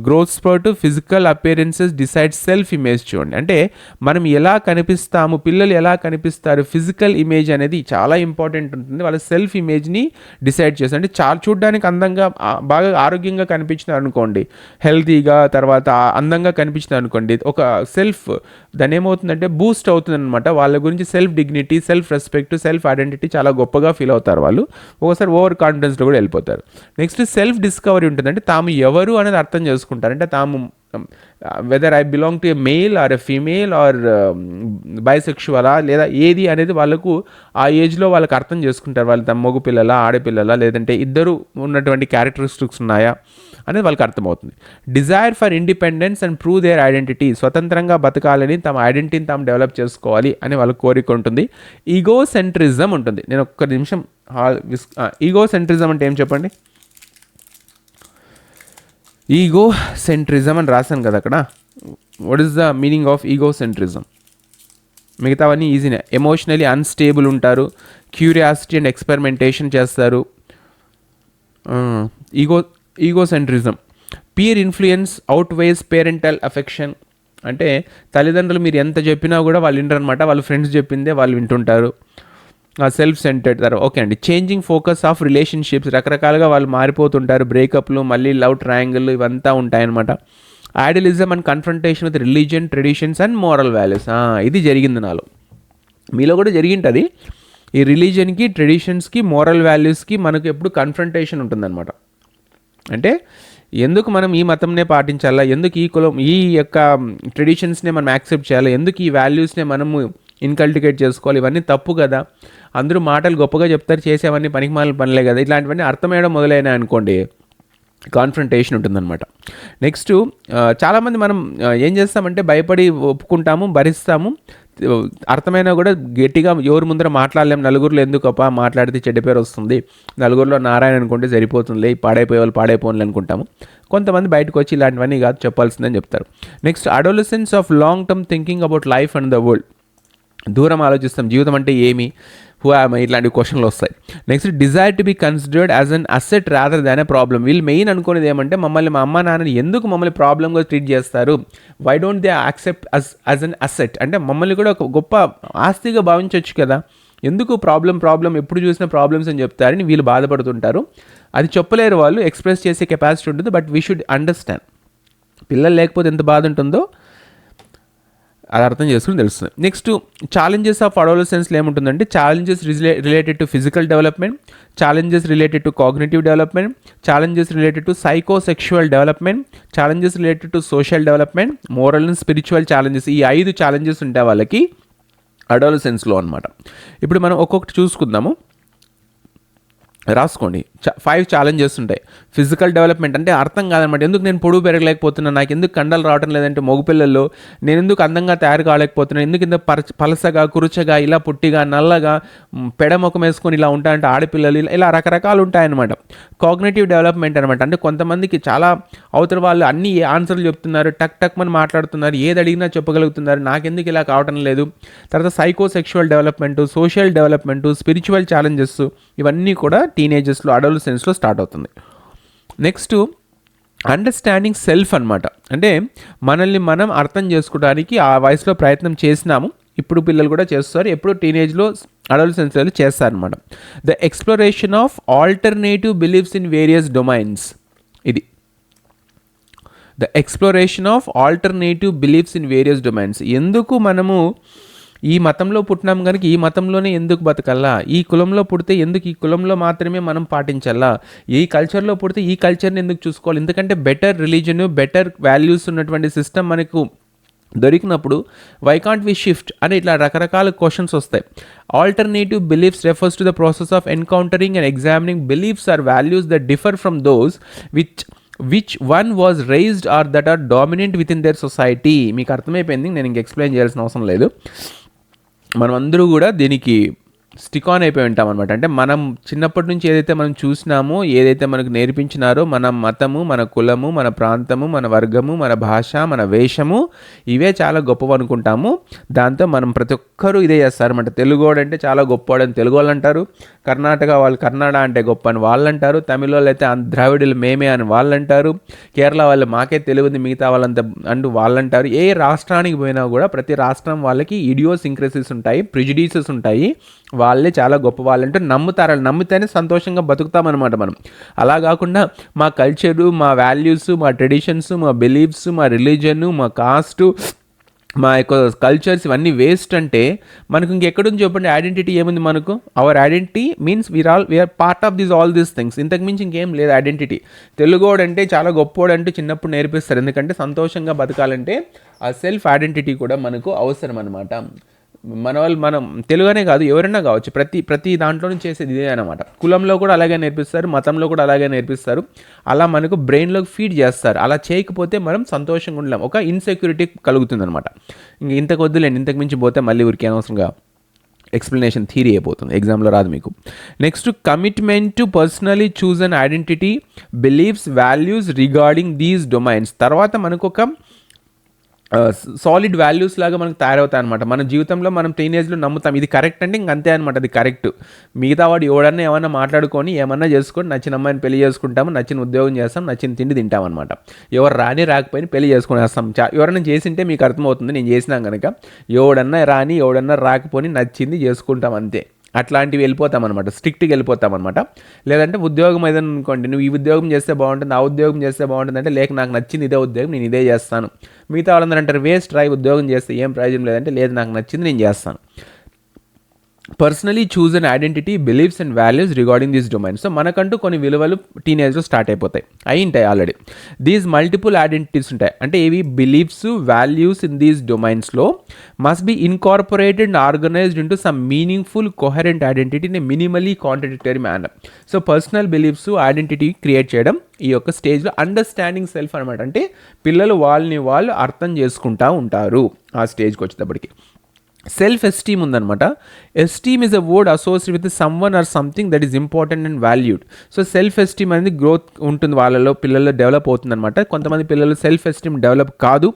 growth spurt, physical appearances decide self image. చూడండి, అంటే మనం ఎలా కనిపిస్తాము, పిల్లలు ఎలా కనిపిస్తారు, ఫిజికల్ ఇమేజ్ అనేది చాలా ఇంపార్టెంట్ ఉంటుంది. వాళ్ళ సెల్ఫ్ ఇమేజ్ని డిసైడ్ చేస్తారు. అంటే చాలా చూడడానికి అందంగా, బాగా ఆరోగ్యంగా కనిపించినారు అనుకోండి, హెల్తీగా, తర్వాత అందంగా కనిపించినారు అనుకోండి, ఒక సెల్ఫ్ దాని ఏమవుతుందంటే బూస్ట్ అవుతుంది అనమాట. వాళ్ళ గురించి self dignity, self respect, self identity చాలా గొప్పగా ఫీల్ అవుతారు వాళ్ళు. ఒకసారి ఓవర్ కాన్ఫిడెన్స్లో కూడా వెళ్ళిపోతారు. నెక్స్ట్ సెల్ఫ్ డిస్కవరీ ఉంటుంది. అంటే తాము ఎవరు అనేది అర్థం చేసుకుంటారు. అంటే తాము whether I belong to a male or a female or బైసెక్షువలా లేదా ఏది అనేది వాళ్ళకు ఆ ఏజ్లో వాళ్ళకి అర్థం చేసుకుంటారు. వాళ్ళు తమ మగ పిల్లల, ఆడపిల్లల, లేదంటే ఇద్దరు ఉన్నటువంటి క్యారెక్టరిస్టిక్స్ ఉన్నాయా అనేది వాళ్ళకి అర్థమవుతుంది. Desire for independence and prove there identity, స్వతంత్రంగా బతకాలని, తమ ఐడెంటిటీని తాము డెవలప్ చేసుకోవాలి అని వాళ్ళ కోరిక ఉంటుంది. ఈగో సెంట్రిజం ఉంటుంది. నేను ఒక్క నిమిషం, ఈగో సెంట్రిజం అంటే ఏం చెప్పండి? ఈగో సెంట్రిజం అని రాశాను కదా అక్కడ. What is the meaning of ego centrism? మిగతావన్నీ ఈజీనే. ఎమోషనలీ అన్స్టేబుల్ ఉంటారు, క్యూరియాసిటీ అండ్ ఎక్స్పెరిమెంటేషన్ చేస్తారు. Ego centrism. Peer influence outweighs parental affection, అంటే తల్లిదండ్రులు మీరు ఎంత చెప్పినా కూడా వాళ్ళు వింటారు అనమాట, వాళ్ళ ఫ్రెండ్స్ చెప్పిందే వాళ్ళు వింటుంటారు. సెల్ఫ్ సెంటర్డ్ తర్వాత ఓకే అండి. చేంజింగ్ ఫోకస్ ఆఫ్ రిలేషన్షిప్స్, రకరకాలుగా వాళ్ళు మారిపోతుంటారు, బ్రేకప్లు, మళ్ళీ లవ్ ట్రయాంగిల్ ఇవంతా ఉంటాయన్నమాట. Idealism and confrontation with religion, traditions and moral values. ఇది జరిగింది నాలో, మీలో కూడా జరిగింటుంది. ఈ రిలీజియన్కి, ట్రెడిషన్స్కి, మోరల్ వాల్యూస్కి మనకు ఎప్పుడు కన్ఫ్రంటేషన్ ఉంటుందన్నమాట. అంటే ఎందుకు మనం ఈ మతంనే పాటించాలా, ఎందుకు ఈ కులం, ఈ యొక్క ట్రెడిషన్స్నే మనం యాక్సెప్ట్ చేయాలా, ఎందుకు ఈ వాల్యూస్నే మనము ఇన్కల్టికేట్ చేసుకోవాలి, ఇవన్నీ తప్పు కదా. అందరూ మాటలు గొప్పగా చెప్తారు, చేసేవన్నీ పనికిమాలిన పనులే కదా. ఇట్లాంటివన్నీ అర్థమయ్యడం మొదలైనా అనుకోండి, కాన్ఫ్రంటేషన్ ఉంటుందన్నమాట. నెక్స్ట్ చాలామంది మనం ఏం చేస్తామంటే భయపడి ఒప్పుకుంటాము, భరిస్తాము, అర్థమైనా కూడా గట్టిగా ఎవరి ముందర మాట్లాడలేము, నలుగురిలో ఎందుకప్ప మాట్లాడితే చెడ్డ పేరు వస్తుంది, నలుగురిలో నారాయణ అనుకుంటే సరిపోతుంది, పాడైపోయే వాళ్ళు పాడైపోవాలి అనుకుంటాము. కొంతమంది బయటకు వచ్చి ఇలాంటివన్నీ కాదు చెప్పాల్సిందని చెప్తారు. Next adolescence of long term thinking about life and the world. దూరం ఆలోచిస్తాం, జీవితం అంటే ఏమి, హూ ఆమ్, ఇట్లాంటి క్వశ్చన్లు వస్తాయి. Next desire to be considered as an asset rather than a problem. వీళ్ళు మెయిన్ అనుకునేది ఏమంటే మమ్మల్ని మా అమ్మ నాన్నని ఎందుకు మమ్మల్ని ప్రాబ్లమ్గా ట్రీట్ చేస్తారు, why don't they accept as an asset, అంటే మమ్మల్ని కూడా ఒక గొప్ప ఆస్తిగా భావించవచ్చు కదా, ఎందుకు ప్రాబ్లం ఎప్పుడు చూసిన ప్రాబ్లమ్స్ అని చెప్తారని వీళ్ళు బాధపడుతుంటారు. అది చెప్పలేరు, వాళ్ళు ఎక్స్ప్రెస్ చేసే కెపాసిటీ ఉంటుంది. బట్ వీ షుడ్ అండర్స్టాండ్, పిల్లలు లేకపోతే ఎంత బాధ ఉంటుందో అది అర్థం చేసుకుని తెలుస్తుంది. నెక్స్ట్ ఛాలెంజెస్ ఆఫ్ అడోలసెన్స్లో ఏముంటుందంటే challenges related to physical development, challenges related to cognitive development, challenges related to psychosexual development, challenges related to social development, moral and spiritual challenges. ఈ 5 ఛాలెంజెస్ ఉంటాయి వాళ్ళకి అడోలసెన్స్లో అనమాట. ఇప్పుడు మనం ఒక్కొక్కటి చూసుకుందాము, రాసుకోండి. 5 ఛాలెంజెస్ ఉంటాయి. ఫిజికల్ డెవలప్మెంట్ అంటే అర్థం కాదనమాట, ఎందుకు నేను పొడుగు పెరగలేకపోతున్నాను, నాకు ఎందుకు కండలు రావడం లేదంటే మగపిల్లల్లో నేను ఎందుకు అందంగా తయారు కాలేకపోతున్నాను, ఎందుకు ఇంత పలసగా కురుచగా ఇలా పుట్టిగా నల్లగా పెడముఖం వేసుకొని ఇలా ఉంటాయంటే ఆడపిల్లలు, ఇలా రకరకాలు ఉంటాయన్నమాట. కాగ్నిటివ్ డెవలప్మెంట్ అనమాట, అంటే కొంతమందికి చాలా అవతల వాళ్ళు అన్ని ఆన్సర్లు చెప్తున్నారు, టక్ మని మాట్లాడుతున్నారు, ఏది అడిగినా చెప్పగలుగుతున్నారు, నాకెందుకు ఇలా కావటం లేదు. తర్వాత psychosexual development, social development, spiritual challenges, ఇవన్నీ కూడా టీనేజర్స్లో అడోలసెన్స్లో స్టార్ట్ అవుతుంది. నెక్స్ట్ అండర్స్టాండింగ్ సెల్ఫ్ అనమాట, అంటే మనల్ని మనం అర్థం చేసుకోవడానికి ఆ వయసులో ప్రయత్నం చేసినాము, ఇప్పుడు పిల్లలు కూడా చేస్తారు, ఎప్పుడు టీనేజ్లో అడోలసెన్స్లో చేస్తారనమాట. The exploration of alternative beliefs in various domains, ఇది the exploration of alternative beliefs in various domains. ఎందుకు మనము ఈ మతంలో పుట్టినాం కనుక ఈ మతంలోనే ఎందుకు బతకల్లా, ఈ కులంలో పుడితే ఎందుకు ఈ కులంలో మాత్రమే మనం పాటించాలా, ఈ కల్చర్లో పుడితే ఈ కల్చర్ని ఎందుకు చూసుకోవాలి, ఎందుకంటే బెటర్ రిలీజన్, బెటర్ వాల్యూస్ ఉన్నటువంటి సిస్టమ్ మనకు దొరికినప్పుడు వై కాంట్ వి షిఫ్ట్ అని ఇట్లా రకరకాల క్వశ్చన్స్ వస్తాయి. Alternative beliefs refers to the process of encountering and examining beliefs or values that differ from those which one was raised or that are dominant within their society. మీకు అర్థమైపోయింది, నేను ఇంక ఎక్స్ప్లెయిన్ చేయాల్సిన అవసరం లేదు. మనం అందరూ కూడా దీనికి స్టిక్ ఆన్ అయిపోయి ఉంటాం అనమాట. అంటే మనం చిన్నప్పటి నుంచి ఏదైతే మనం చూసినామో, ఏదైతే మనకు నేర్పించినారో, మన మతము, మన కులము, మన ప్రాంతము, మన వర్గము, మన భాష, మన వేషము, ఇవే చాలా గొప్పవి అనుకుంటాము. దాంతో మనం ప్రతి ఒక్కరూ ఇదే చేస్తారన్నమాట. తెలుగోడు అంటే చాలా గొప్పవాడని తెలుగు వాళ్ళు అంటారు, కర్ణాటక వాళ్ళు కన్నడ అంటే గొప్ప అని వాళ్ళు అంటారు, తమిళ వాళ్ళు అయితే ద్రావిడులు మేమే అని వాళ్ళు అంటారు, కేరళ వాళ్ళు మాకే తెలుగుంది మిగతా వాళ్ళంతా అంటూ వాళ్ళు అంటారు. ఏ రాష్ట్రానికి పోయినా కూడా ప్రతి రాష్ట్రం వాళ్ళకి ఇడియోసింక్రసీస్ ఉంటాయి, ప్రిజుడీసెస్ ఉంటాయి, వాళ్ళే చాలా గొప్ప వాళ్ళంటూ నమ్ముతారు. వాళ్ళు నమ్మితేనే సంతోషంగా బతుకుతామన్నమాట మనం. అలా కాకుండా మా కల్చరు, మా వాల్యూస్, మా ట్రెడిషన్స్, మా బిలీఫ్స్, మా రిలీజన్, మా కాస్టు, మా యొక్క కల్చర్స్ ఇవన్నీ వేస్ట్ అంటే మనకు ఇంకెక్కడుంది చెప్పండి, ఐడెంటిటీ ఏముంది మనకు? Our identity means we are part of all these things. ఇంతకుమించి ఇంకేం లేదు ఐడెంటిటీ. తెలుగోడు అంటే చాలా గొప్పోడు అంటూ చిన్నప్పుడు నేర్పిస్తారు, ఎందుకంటే సంతోషంగా బతకాలంటే ఆ సెల్ఫ్ ఐడెంటిటీ కూడా మనకు అవసరం అనమాట. మనం తెలుగునే కాదు, ఎవరైనా కావచ్చు, ప్రతి దాంట్లోనూ చేసేది ఇదే అనమాట. కులంలో కూడా అలాగే నేర్పిస్తారు, మతంలో కూడా అలాగే నేర్పిస్తారు. అలా మనకు బ్రెయిన్లోకి ఫీడ్ చేస్తారు. అలా చేయకపోతే మనం సంతోషంగా ఉండలేం, ఒక ఇన్సెక్యూరిటీ కలుగుతుంది అనమాట. ఇంతకు వద్దులేండి, ఇంతకు మించి పోతే మళ్ళీ ఊరికి అనవసరంగా ఎక్స్ప్లెనేషన్ థియరీ అయిపోతుంది, ఎగ్జామ్లో రాదు మీకు. Next commitment to personally choose an identity, beliefs, values regarding these domains. తర్వాత మనకు ఒక సాలిడ్ వాల్యూస్ లాగా మనకు తయారవుతాయి అనమాట. మన జీవితంలో మనం టీనేజ్లో నమ్ముతాం ఇది కరెక్ట్ అంటే ఇంక అంతే అనమాట, అది కరెక్ట్. మిగతా వాడు ఎవడన్నా ఏమన్నా మాట్లాడుకొని ఏమన్నా చేసుకొని నచ్చిన అమ్మాయిని పెళ్లి చేసుకుంటాము, నచ్చిన ఉద్యోగం చేస్తాం, నచ్చిన తిండి తింటాం అనమాట. ఎవరు రాకపోయినా పెళ్లి చేసుకునేస్తాం. ఎవరైనా చేసింటే మీకు అర్థమవుతుంది, నేను చేసినాం కనుక ఎవడన్నా రాని ఎవడన్నా రాకపోని నచ్చింది చేసుకుంటాం అంతే. అట్లాంటివి వెళ్ళిపోతాం అనమాట, స్ట్రిక్ట్గా వెళ్ళిపోతాం అనమాట. లేదంటే ఉద్యోగం ఏదైనా అనుకోండి, నువ్వు ఈ ఉద్యోగం చేస్తే బాగుంటుంది, ఆ ఉద్యోగం చేస్తే బాగుంటుంది అంటే, లేక నాకు నచ్చింది ఇదే ఉద్యోగం, నేను ఇదే చేస్తాను. మిగతా వాళ్ళందరూ అంటారు వేస్ట్ రాయి, ఉద్యోగం చేస్తే ఏం ప్రయోజనం లేదంటే, లేదు నాకు నచ్చింది నేను చేస్తాను. Personally choose an identity, beliefs and values regarding this domain. So మనకంటూ కొన్ని విలువలు టీనేజ్లో స్టార్ట్ అయిపోతాయి, అయి ఉంటాయి ఆల్రెడీ. దీస్ మల్టిపుల్ ఐడెంటిటీస్ ఉంటాయి, అంటే ఇవి బిలీఫ్స్, వాల్యూస్ ఇన్ దీస్ డొమైన్స్లో must be incorporated and organised into some meaningful coherent identity in a minimally contradictory manner. So personal beliefs, identity create చేయడం ఈ యొక్క స్టేజ్లో అండర్స్టాండింగ్ సెల్ఫ్ అనమాట. అంటే పిల్లలు వాళ్ళని వాళ్ళు అర్థం చేసుకుంటూ ఉంటారు ఆ స్టేజ్కి వచ్చేటప్పటికి. సెల్ఫ్ ఎస్టీమ్ ఉందన్నమాట. Esteem is a word associate with some one or something that is important and valued. So self esteem అనేది గ్రోత్ ఉంటుంది వాళ్ళలో, పిల్లల్లో డెవలప్ అవుతుందన్నమాట. కొంతమంది పిల్లలు సెల్ఫ్ ఎస్టీమ్ డెవలప్ కాదు.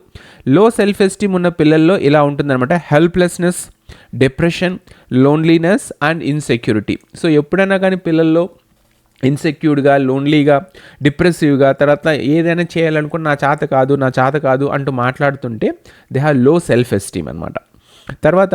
లో సెల్ఫ్ ఎస్టీమ్ ఉన్న పిల్లల్లో ఇలా ఉంటుందన్నమాట: helplessness, depression, loneliness and insecurity. So ఎప్పుడైనా కానీ పిల్లల్లో ఇన్సెక్యూర్డ్గా, లోన్లీగా, డిప్రెసివ్గా, తర్వాత ఏదైనా చేయాలనుకుని నా చేత కాదు అంటూ మాట్లాడుతుంటే they have low self esteem అనమాట. తర్వాత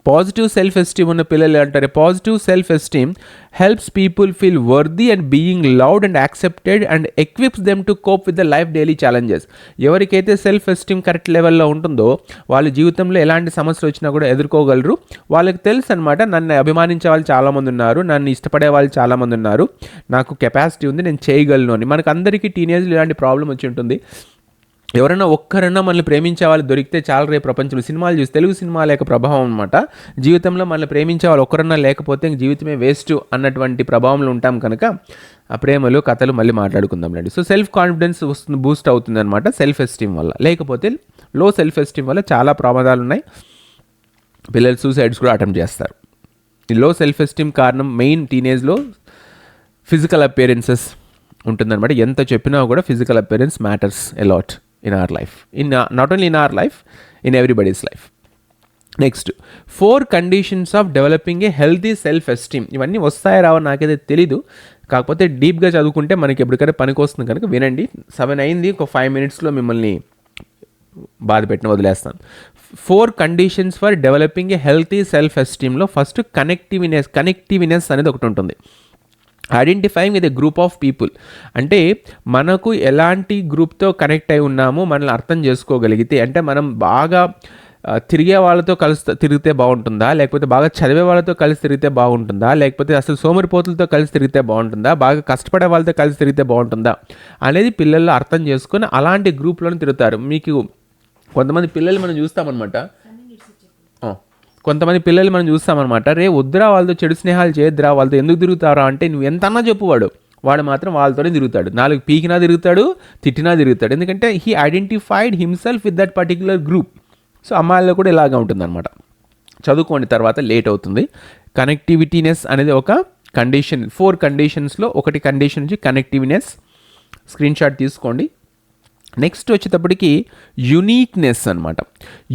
పాజిటివ్ సెల్ఫ్ ఎస్టీమ్ ఉన్న పిల్లలు అంటారు, positive self esteem helps people feel worthy and being loved and accepted and ఎక్విప్స్ them to cope with the life daily challenges. ఎవరికైతే సెల్ఫ్ ఎస్టీమ్ కరెక్ట్ లెవెల్లో ఉంటుందో వాళ్ళ జీవితంలో ఎలాంటి సమస్యలు వచ్చినా కూడా ఎదుర్కోగలరు. వాళ్ళకి తెలుసు అనమాట, నన్ను అభిమానించే వాళ్ళు చాలామంది ఉన్నారు, నన్ను ఇష్టపడే వాళ్ళు చాలామంది ఉన్నారు, నాకు కెపాసిటీ ఉంది, నేను చేయగలను అని. మనకు అందరికీ టీనేజ్లో ఇలాంటి ప్రాబ్లం వచ్చి ఉంటుంది. ఎవరైనా ఒక్కరన్నా మనల్ని ప్రేమించే వాళ్ళు దొరికితే చాలా రేపు ప్రపంచంలో సినిమాలు చూసి, తెలుగు సినిమాల యొక్క ప్రభావం అనమాట, జీవితంలో మనల్ని ప్రేమించే వాళ్ళు ఒక్కరన్నా లేకపోతే జీవితమే వేస్ట్ అన్నటువంటి ప్రభావంలో ఉంటాం కనుక ఆ ప్రేమలు కథలు మళ్ళీ మాట్లాడుకుందాంలేండి. సో సెల్ఫ్ కాన్ఫిడెన్స్ వస్తుంది, బూస్ట్ అవుతుంది అనమాట సెల్ఫ్ ఎస్టీమ్ వల్ల. లేకపోతే లో సెల్ఫ్ ఎస్టీమ్ వల్ల చాలా ప్రమాదాలు ఉన్నాయి. పిల్లలు సూసైడ్స్ కూడా అటెంప్ట్ చేస్తారు. ఈ లో సెల్ఫ్ ఎస్టీమ్ కారణం మెయిన్ టీనేజ్లో ఫిజికల్ అపియరెన్సెస్ ఉంటుందన్నమాట. ఎంత చెప్పినా కూడా physical appearance matters allot in our life, not only in our life, in everybody's life. Next 4 conditions of developing a healthy self esteem. ఇవన్నీ వస్తాయో రావో నాకైతే తెలీదు, కాకపోతే డీప్గా చదువుకుంటే మనకి ఎప్పటికైనా పనికి వస్తుంది కనుక వినండి. 7 అయింది, ఒక 5 minutesలో మిమ్మల్ని బాధ పెట్టిన వదిలేస్తాను. 4 conditions for developing a healthy self esteemలో ఫస్ట్ కనెక్టివ్నెస్ అనేది ఒకటి ఉంటుంది. Identifying with a group of people, అంటే మనకు ఎలాంటి గ్రూప్తో కనెక్ట్ అయి ఉన్నామో మనల్ని అర్థం చేసుకోగలిగితే, అంటే మనం బాగా తిరిగే వాళ్ళతో తిరిగితే బాగుంటుందా, లేకపోతే బాగా చదివే వాళ్ళతో కలిసి తిరిగితే బాగుంటుందా, లేకపోతే అసలు సోమరిపోతులతో కలిసి తిరిగితే బాగుంటుందా, బాగా కష్టపడే వాళ్ళతో కలిసి తిరిగితే బాగుంటుందా అనేది పిల్లల్లో అర్థం చేసుకొని అలాంటి గ్రూప్లను తిరుగుతారు. మీకు కొంతమంది పిల్లలు మనం చూస్తామన్నమాట, రే వద్దురా వాళ్ళతో చెడు స్నేహాలు చేయొద్దురా, వాళ్ళతో ఎందుకు తిరుగుతారా అంటే నువ్వు ఎంతన్నా చెప్పువాడు, వాడు మాత్రం వాళ్ళతోనే తిరుగుతాడు. 4 పీకినా తిరుగుతాడు, తిట్టినా తిరుగుతాడు. ఎందుకంటే he identified himself with that particular group. So అమ్మాయిల్లో కూడా ఇలాగా ఉంటుందన్నమాట. చదువుకోండి, తర్వాత లేట్ అవుతుంది. కనెక్టివిటీనెస్ అనేది ఒక కండిషన్. 4 కండిషన్స్లో ఒకటి కండిషన్ నుంచి కనెక్టివ్నెస్. స్క్రీన్ షాట్ తీసుకోండి. నెక్స్ట్ వచ్చేటప్పటికి యునీక్నెస్ అనమాట.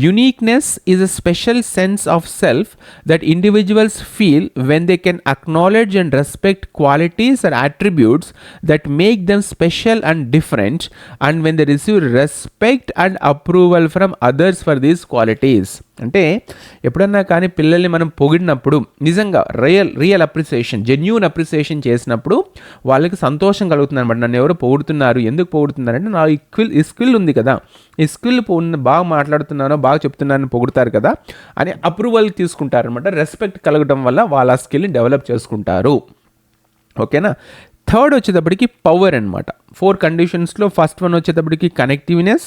Uniqueness is a special sense of self that individuals feel when they can acknowledge and respect qualities and attributes that make them special and different and when they receive respect and approval from others for these qualities. అంటే ఎప్పుడన్నా కానీ పిల్లల్ని మనం పొగిడినప్పుడు నిజంగా రియల్ అప్రిసియేషన్, జెన్యూన్ అప్రిసియేషన్ చేసినప్పుడు వాళ్ళకి సంతోషం కలుగుతుంది అనమాట. నన్ను ఎవరు పొగుడుతున్నారు, ఎందుకు పొగుడుతున్నారంటే నా ఈ స్కిల్ ఉంది కదా, ఈ స్కిల్ బాగా మాట్లాడుతున్నానో బాగా చెప్తున్నానని పొగుడుతారు కదా అని అప్రూవల్ తీసుకుంటారనమాట. రెస్పెక్ట్ కలగడం వల్ల వాళ్ళ ఆ స్కిల్ని డెవలప్ చేసుకుంటారు. ఓకేనా. థర్డ్ వచ్చేటప్పటికి పవర్ అనమాట. 4 కండిషన్స్లో ఫస్ట్ వన్ వచ్చేటప్పటికి కనెక్టివ్నెస్,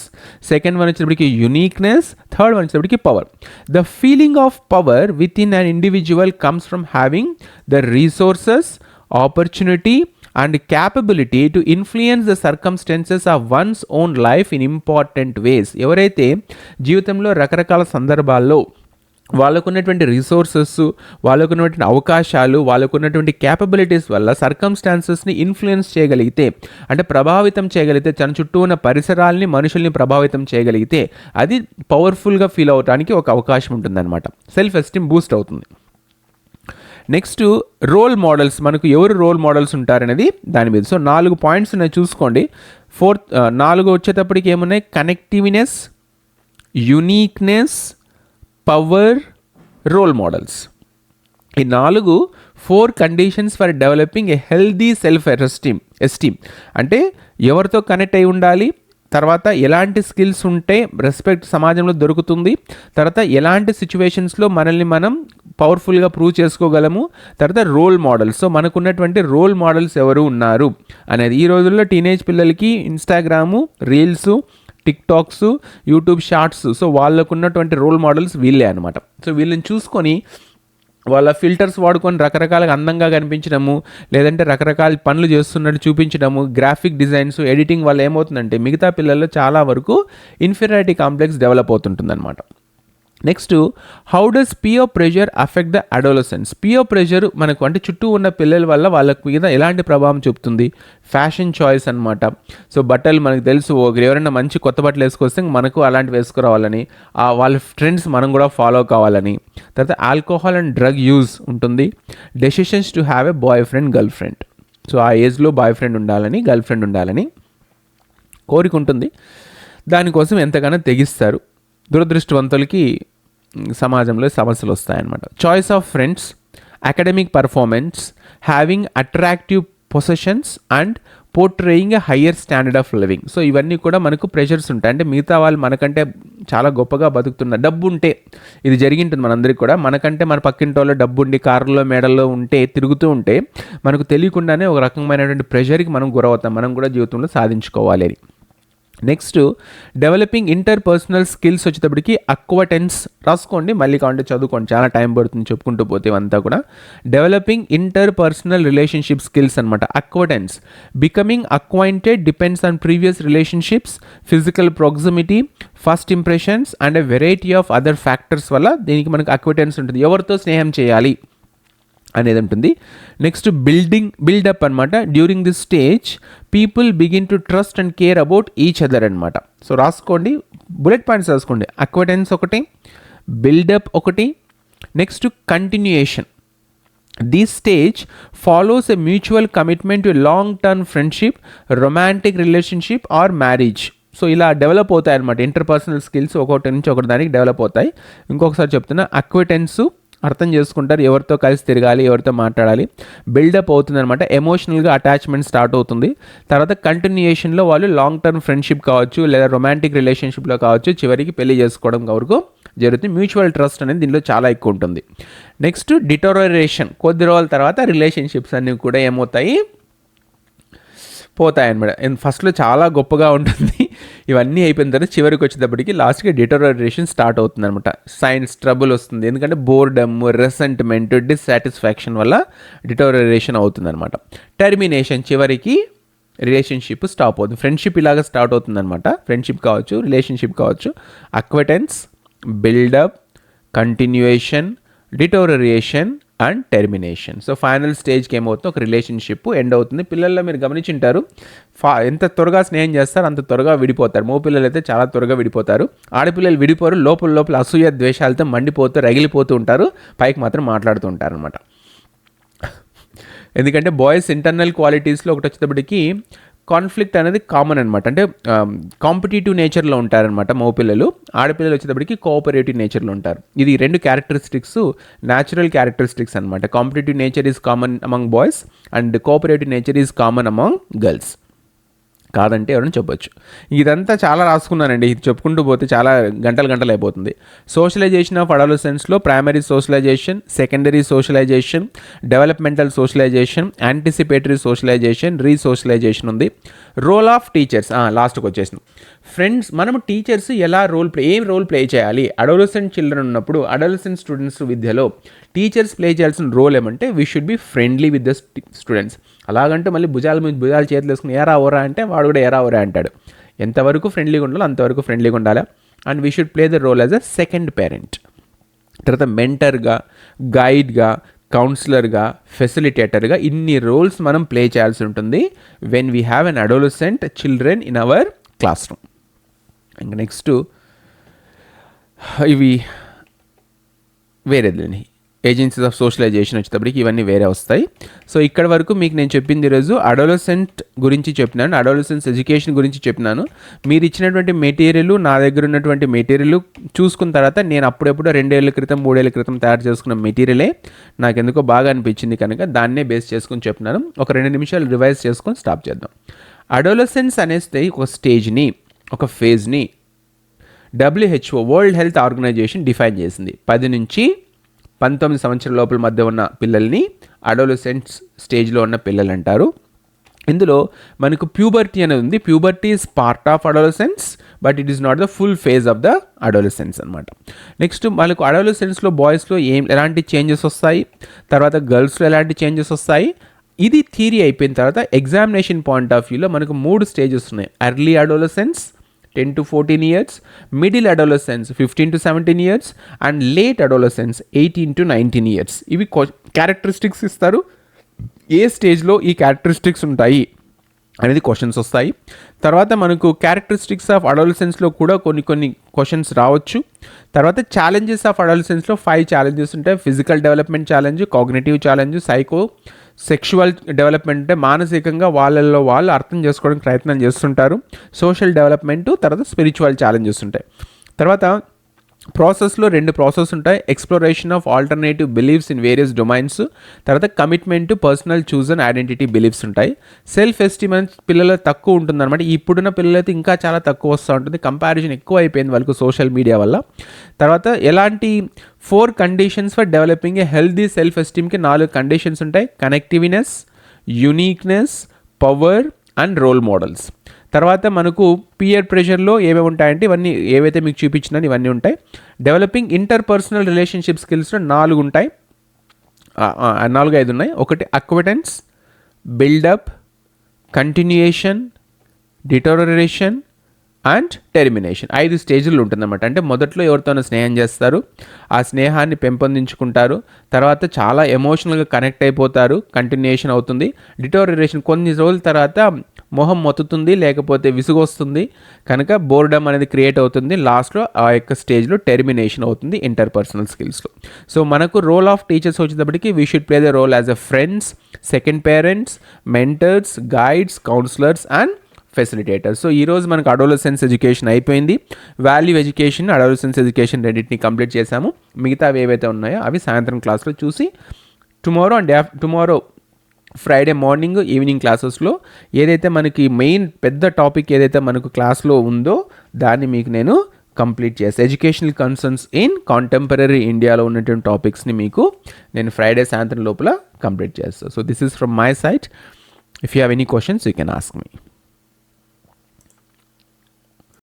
సెకండ్ వన్ వచ్చేటప్పటికి యునీక్నెస్, థర్డ్ వన్ వచ్చేటప్పటికి power. The feeling of power with in an individual comes from having the resources, opportunity and capability to influence the circumstances of one's own life in important ways. ఎవరైతే జీవితంలో రకరకాల సందర్భాల్లో వాళ్ళకున్నటువంటి రిసోర్సెస్, వాళ్ళకున్నటువంటి అవకాశాలు, వాళ్ళకున్నటువంటి క్యాపబిలిటీస్ వల్ల సర్కమ్స్టాన్సెస్ని ఇన్ఫ్లుయెన్స్ చేయగలిగితే, అంటే ప్రభావితం చేయగలిగితే, తన చుట్టూ ఉన్న పరిసరాల్ని, మనుషుల్ని ప్రభావితం చేయగలిగితే అది పవర్ఫుల్గా ఫీల్ అవడానికి ఒక అవకాశం ఉంటుందన్నమాట. సెల్ఫ్ ఎస్టీమ్ బూస్ట్ అవుతుంది. Next role models. మనకు ఎవరు రోల్ మోడల్స్ ఉంటారనేది దాని మీద. సో 4 పాయింట్స్ ఉన్నాయి చూసుకోండి. 4 వచ్చేటప్పటికి ఏమున్నాయి? కనెక్టివ్నెస్, యునీక్నెస్, పవర్, రోల్ మోడల్స్. ఈ 4 conditions for developing a healthy self esteem. అంటే ఎవరితో కనెక్ట్ అయి ఉండాలి, తర్వాత ఎలాంటి స్కిల్స్ ఉంటే రెస్పెక్ట్ సమాజంలో దొరుకుతుంది, తర్వాత ఎలాంటి సిచ్యువేషన్స్లో మనల్ని మనం పవర్ఫుల్గా ప్రూవ్ చేసుకోగలము, తర్వాత రోల్ మోడల్స్. సో మనకున్నటువంటి రోల్ మోడల్స్ ఎవరు ఉన్నారు అనేది. ఈ రోజుల్లో టీనేజ్ పిల్లలకి Instagram, reels, TikToks, YouTube shorts, so వాళ్ళకున్నటువంటి రోల్ మోడల్స్ వీళ్ళే అనమాట. సో వీళ్ళని చూసుకొని వాళ్ళ ఫిల్టర్స్ వాడుకొని రకరకాలుగా అందంగా కనిపించడము, లేదంటే రకరకాల పనులు చేస్తున్నట్టు చూపించడము, గ్రాఫిక్ డిజైన్స్, ఎడిటింగ్ వల్ల ఏమవుతుందంటే మిగతా పిల్లల్లో చాలా వరకు ఇన్ఫీరియారిటీ కాంప్లెక్స్ డెవలప్ అవుతుంటుందన్నమాట. Next how does peer pressure affect the adolescence. Peer pressure మనకు అంటే చుట్టూ ఉన్న పిల్లల వల్ల వాళ్ళకి మీద ఎలాంటి ప్రభావం చూపుతుంది. ఫ్యాషన్ చాయిస్ అనమాట. సో బట్టలు మనకు తెలుసు, ఎవరైనా మంచి కొత్త బట్టలు వేసుకొస్తే మనకు అలాంటివి వేసుకురావాలని, వాళ్ళ ట్రెండ్స్ మనం కూడా ఫాలో కావాలని. తర్వాత ఆల్కహాల్ అండ్ డ్రగ్ యూజ్ ఉంటుంది. Decisions to have a boy friend girl friend. So ఆ ఏజ్లో బాయ్ ఫ్రెండ్ ఉండాలని, గర్ల్ ఫ్రెండ్ ఉండాలని కోరిక ఉంటుంది. దానికోసం ఎంతగానో తెగిస్తారు. దురదృష్టవంతులకి సమాజంలో సమస్యలు వస్తాయన్నమాట. Choice of friends, academic performance, having attractive possessions and portraying a higher standard of living. So ఇవన్నీ కూడా మనకు ప్రెషర్స్ ఉంటాయి. అంటే మిగతా వాళ్ళు మనకంటే చాలా గొప్పగా బతుకుతున్నారు. డబ్బు ఉంటే ఇది జరిగింటుంది మనందరికీ కూడా. మనకంటే మన పక్కింటి వాళ్ళు డబ్బు ఉండి కార్లలో మేడల్లో ఉంటే తిరుగుతూ ఉంటే మనకు తెలియకుండానే ఒక రకమైనటువంటి ప్రెషర్కి మనం గురవుతాం. మనం కూడా జీవితంలో సాధించుకోవాలి అని. నెక్స్ట్ డెవలపింగ్ ఇంటర్పర్సనల్ స్కిల్స్ వచ్చేటప్పటికి అక్వటెన్స్ రాసుకోండి, మళ్ళీ కావాలంటే చదువుకోండి, చాలా టైం పడుతుంది చెప్పుకుంటూ పోతే అంతా కూడా. డెవలపింగ్ ఇంటర్పర్సనల్ రిలేషన్షిప్ స్కిల్స్ అనమాట. Acquaintance, becoming acquainted depends on previous relationships, physical proximity, first impressions and a variety of other factors వల్ల దీనికి మనకు అక్వటెన్స్ ఉంటుంది. ఎవరితో స్నేహం చేయాలి అనేది ఉంటుంది. నెక్స్ట్ బిల్డప్ అనమాట. During this stage people begin to trust and care about each other అనమాట. సో రాసుకోండి, బుల్లెట్ పాయింట్స్ రాసుకోండి. అక్వటెన్స్ ఒకటి, బిల్డప్ ఒకటి. Next continuation. This stage follows a mutual commitment to long term friendship, romantic relationship or marriage. So ఇలా డెవలప్ అవుతాయి అనమాట. ఇంటర్పర్సనల్ స్కిల్స్ ఒకటి నుంచి ఒకటి దానికి డెవలప్ అవుతాయి. ఇంకొకసారి చెప్తున్నా, అక్వటెన్స్ అర్థం చేసుకుంటారు, ఎవరితో కలిసి తిరగాలి, ఎవరితో మాట్లాడాలి. బిల్డప్ అవుతుంది అనమాట. ఎమోషనల్గా అటాచ్మెంట్ స్టార్ట్ అవుతుంది. తర్వాత కంటిన్యూయేషన్లో వాళ్ళు లాంగ్ టర్మ్ ఫ్రెండ్షిప్ కావచ్చు, లేదా రొమాంటిక్ రిలేషన్షిప్లో కావచ్చు, చివరికి పెళ్లి చేసుకోవడం వరకు జరుగుతుంది. మ్యూచువల్ ట్రస్ట్ అనేది దీనిలో చాలా ఎక్కువ ఉంటుంది. నెక్స్ట్ డిటోరరేషన్. కొద్ది రోజుల తర్వాత రిలేషన్షిప్స్ అన్నీ కూడా ఏమవుతాయి, పోతాయన్నమాట. ఫస్ట్లో చాలా గొప్పగా ఉంటుంది, ఇవన్నీ అయిపోయిన తర్వాత చివరికి వచ్చేటప్పటికి లాస్ట్కి డిటోరరేషన్ స్టార్ట్ అవుతుంది అనమాట. సైన్స్ ట్రబుల్ వస్తుంది, ఎందుకంటే బోర్డమ్, రెసెంట్మెంట్, డిస్సాటిస్ఫాక్షన్ వల్ల డిటోరరేషన్ అవుతుంది అనమాట. టెర్మినేషన్, చివరికి రిలేషన్షిప్ స్టాప్ అవుతుంది. ఫ్రెండ్షిప్ ఇలాగ స్టార్ట్ అవుతుంది అనమాట. ఫ్రెండ్షిప్ కావచ్చు, రిలేషన్షిప్ కావచ్చు. Acquaintance, build up, continuation, deterioration and termination. So final స్టేజ్కి ఏమవుతుందో ఒక రిలేషన్షిప్ ఎండ్ అవుతుంది. పిల్లల్లో మీరు గమనించుంటారు, ఎంత త్వరగా స్నేహం చేస్తారు అంత త్వరగా విడిపోతారు. మగ పిల్లలు అయితే చాలా త్వరగా విడిపోతారు. ఆడపిల్లలు విడిపోరు, లోపల అసూయ ద్వేషాలతో మండిపోతూ రగిలిపోతూ ఉంటారు, పైకి మాత్రం మాట్లాడుతూ ఉంటారు అనమాట. ఎందుకంటే బాయ్స్ ఇంటర్నల్ క్వాలిటీస్లో ఒకటి వచ్చేటప్పటికి కాన్ఫ్లిక్ట్ అనేది కామన్ అనమాట. అంటే కాంపిటేటివ్ నేచర్లో ఉంటారనమాట మగపిల్లలు. ఆడపిల్లలు వచ్చేటప్పటికి కోఆపరేటివ్ నేచర్లో ఉంటారు. ఇది రెండు క్యారెక్టరిస్టిక్స్ న్యాచురల్ క్యారెక్టరిస్టిక్స్ అనమాట. Competitive nature is common among boys and cooperative nature is common among girls. కాదంటే ఎవరైనా చెప్పొచ్చు. ఇదంతా చాలా రాసుకున్నానండి, ఇది చెప్పుకుంటూ పోతే చాలా గంటలు అయిపోతుంది. సోషలైజేషన్ ఆఫ్ అడాలసెన్స్లో primary socialisation, secondary socialisation, developmental socialisation, anticipatory socialisation, resocialisation ఉంది. రోల్ ఆఫ్ టీచర్స్ లాస్ట్కి వచ్చేసింది. ఫ్రెండ్స్, మనం టీచర్స్ ఏం రోల్ ప్లే చేయాలి అడాలసెంట్ చిల్డ్రన్ ఉన్నప్పుడు, అడాలసెంట్ స్టూడెంట్స్ విద్యలో టీచర్స్ ప్లే చేయాల్సిన రోల్ ఏమంటే we should be friendly with the students. అలాగంటే మళ్ళీ భుజాలు చేతులు వేసుకుని ఏరా ఓరా అంటే వాడు కూడా ఏరా ఓరా అంటాడు. ఎంతవరకు ఫ్రెండ్లీగా ఉండాలో అంతవరకు ఫ్రెండ్లీగా ఉండాలి. And we should play the role as a second parent. తర్వాత మెంటర్గా, గైడ్గా, కౌన్సిలర్గా, ఫెసిలిటేటర్గా ఇన్ని రోల్స్ మనం ప్లే చేయాల్సి ఉంటుంది when we have an adolescent children in our class room. ఇంకా నెక్స్ట్ ఇవి వేరేదండి, ఏజెన్సీస్ ఆఫ్ సోషలైజేషన్ వచ్చేటప్పటికి ఇవన్నీ వేరే వస్తాయి. సో ఇక్కడ వరకు మీకు నేను చెప్పింది ఈరోజు అడాలసెంట్ గురించి చెప్పినాను, అడాలసెన్స్ ఎడ్యుకేషన్ గురించి చెప్పినాను. మీరు ఇచ్చినటువంటి మెటీరియల్, నా దగ్గర ఉన్నటువంటి మెటీరియల్ చూసుకున్న తర్వాత నేను అప్పుడెప్పుడు 2 ఏళ్ల క్రితం 3 ఏళ్ల క్రితం తయారు చేసుకున్న మెటీరియలే నాకు ఎందుకో బాగా అనిపించింది కనుక దాన్నే బేస్ చేసుకుని చెప్తున్నాను. ఒక 2 నిమిషాలు రివైజ్ చేసుకొని స్టాప్ చేద్దాం. అడాలసెన్స్ అనేస్తే ఒక స్టేజ్ని, ఒక ఫేజ్ని WHO world health organisation define చేసింది. 10 నుంచి 19 సంవత్సరాల లోపల మధ్య ఉన్న పిల్లల్ని అడాలసెంట్స్ స్టేజ్లో ఉన్న పిల్లలు అంటారు. ఇందులో మనకు ప్యూబర్టీ అనేది ఉంది. Puberty is part of adolescence but it is not the full phase of the adolescence అనమాట. నెక్స్ట్ మనకు అడాలసెన్స్లో బాయ్స్లో ఎలాంటి చేంజెస్ వస్తాయి, తర్వాత గర్ల్స్లో ఎలాంటి చేంజెస్ వస్తాయి, ఇది థియరీ అయిపోయిన తర్వాత ఎగ్జామినేషన్ పాయింట్ ఆఫ్ వ్యూలో మనకు 3 స్టేజెస్ ఉన్నాయి. Early adolescence, 10 to 14 years, middle adolescence 15 to 17 years, and late adolescence 18 to 19 years. ఇవి క్యారెక్టరిస్టిక్స్ ఇస్తారు, ఏ స్టేజ్లో ఈ క్యారెక్టరిస్టిక్స్ ఉంటాయి అనేది క్వశ్చన్స్ వస్తాయి. తర్వాత మనకు క్యారెక్టరిస్టిక్స్ ఆఫ్ అడాలసెన్స్లో కూడా కొన్ని క్వశ్చన్స్ రావచ్చు. తర్వాత ఛాలెంజెస్ ఆఫ్ అడాలసెన్స్లో 5 ఛాలెంజెస్ ఉంటాయి. Physical development challenge, cognitive challenge, sexual development అంటే మానసికంగా వాళ్ళల్లో వాళ్ళు అర్థం చేసుకోవడానికి ప్రయత్నం చేస్తుంటారు. సోషల్ డెవలప్మెంట్, తర్వాత స్పిరిచువల్ ఛాలెంజెస్ ఉంటాయి. తర్వాత ప్రాసెస్లో 2 ప్రాసెస్ ఉంటాయి. Exploration of alternative beliefs in various domains, తర్వాత commitment to personal choose and identity beliefs ఉంటాయి. సెల్ఫ్ ఎస్టీమ్ అనేది పిల్లలు తక్కువ ఉంటుందన్నమాట. ఇప్పుడున్న పిల్లలైతే ఇంకా చాలా తక్కువ వస్తూ ఉంటుంది, కంపారిజన్ ఎక్కువ అయిపోయింది వాళ్ళకు సోషల్ మీడియా వల్ల. తర్వాత ఎలాంటి 4 conditions for developing a healthy self ఎస్టీమ్కి 4 కండిషన్స్ ఉంటాయి. Connectiveness, uniqueness, power and role models. తర్వాత మనకు పియర్ ప్రెషర్లో ఏమేమి ఉంటాయంటే ఇవన్నీ ఏవైతే మీకు చూపించినాను ఇవన్నీ ఉంటాయి. డెవలపింగ్ ఇంటర్పర్సనల్ రిలేషన్షిప్ స్కిల్స్లో 4 ఉంటాయి, 4-5 ఉన్నాయి. ఒకటి అక్వెటెన్స్, buildup, continuation, deterioration and termination. 5 స్టేజ్లు ఉంటుందన్నమాట. అంటే మొదట్లో ఎవరితోనో స్నేహం చేస్తారు, ఆ స్నేహాన్ని పెంపొందించుకుంటారు, తర్వాత చాలా ఎమోషనల్గా కనెక్ట్ అయిపోతారు, కంటిన్యూయేషన్ అవుతుంది. డిటోరరేషన్ కొన్ని రోజుల తర్వాత మొహం మొత్తుతుంది, లేకపోతే విసుగొస్తుంది, కనుక బోర్డమ్ అనేది క్రియేట్ అవుతుంది. లాస్ట్లో ఆ యొక్క స్టేజ్లో టెర్మినేషన్ అవుతుంది ఇంటర్పర్సనల్ స్కిల్స్లో. సో మనకు రోల్ ఆఫ్ టీచర్స్ వచ్చేటప్పటికి we should play the role as a friends, second parents, mentors, guides, counsellors and facilitators. So ఈరోజు మనకు అడాలసెన్స్ ఎడ్యుకేషన్ అయిపోయింది. వాల్యూ ఎడ్యుకేషన్, అడాలసెన్స్ ఎడ్యుకేషన్ రెండింటిని కంప్లీట్ చేశాము. మిగతావి ఏవైతే ఉన్నాయో అవి సాయంత్రం క్లాస్లో చూసి టుమారో ఫ్రైడే మార్నింగ్ ఈవినింగ్ క్లాసెస్లో ఏదైతే మనకి మెయిన్ పెద్ద టాపిక్ ఏదైతే మనకు క్లాస్లో ఉందో దాన్ని మీకు నేను కంప్లీట్ చేస్తాను. ఎడ్యుకేషనల్ కన్సర్న్స్ ఇన్ కాంటెంపరీ ఇండియాలో ఉన్నటువంటి టాపిక్స్ని మీకు నేను ఫ్రైడే సాయంత్రం లోపల కంప్లీట్ చేస్తాను. So this is from my side. If you have any questions, you can ask me.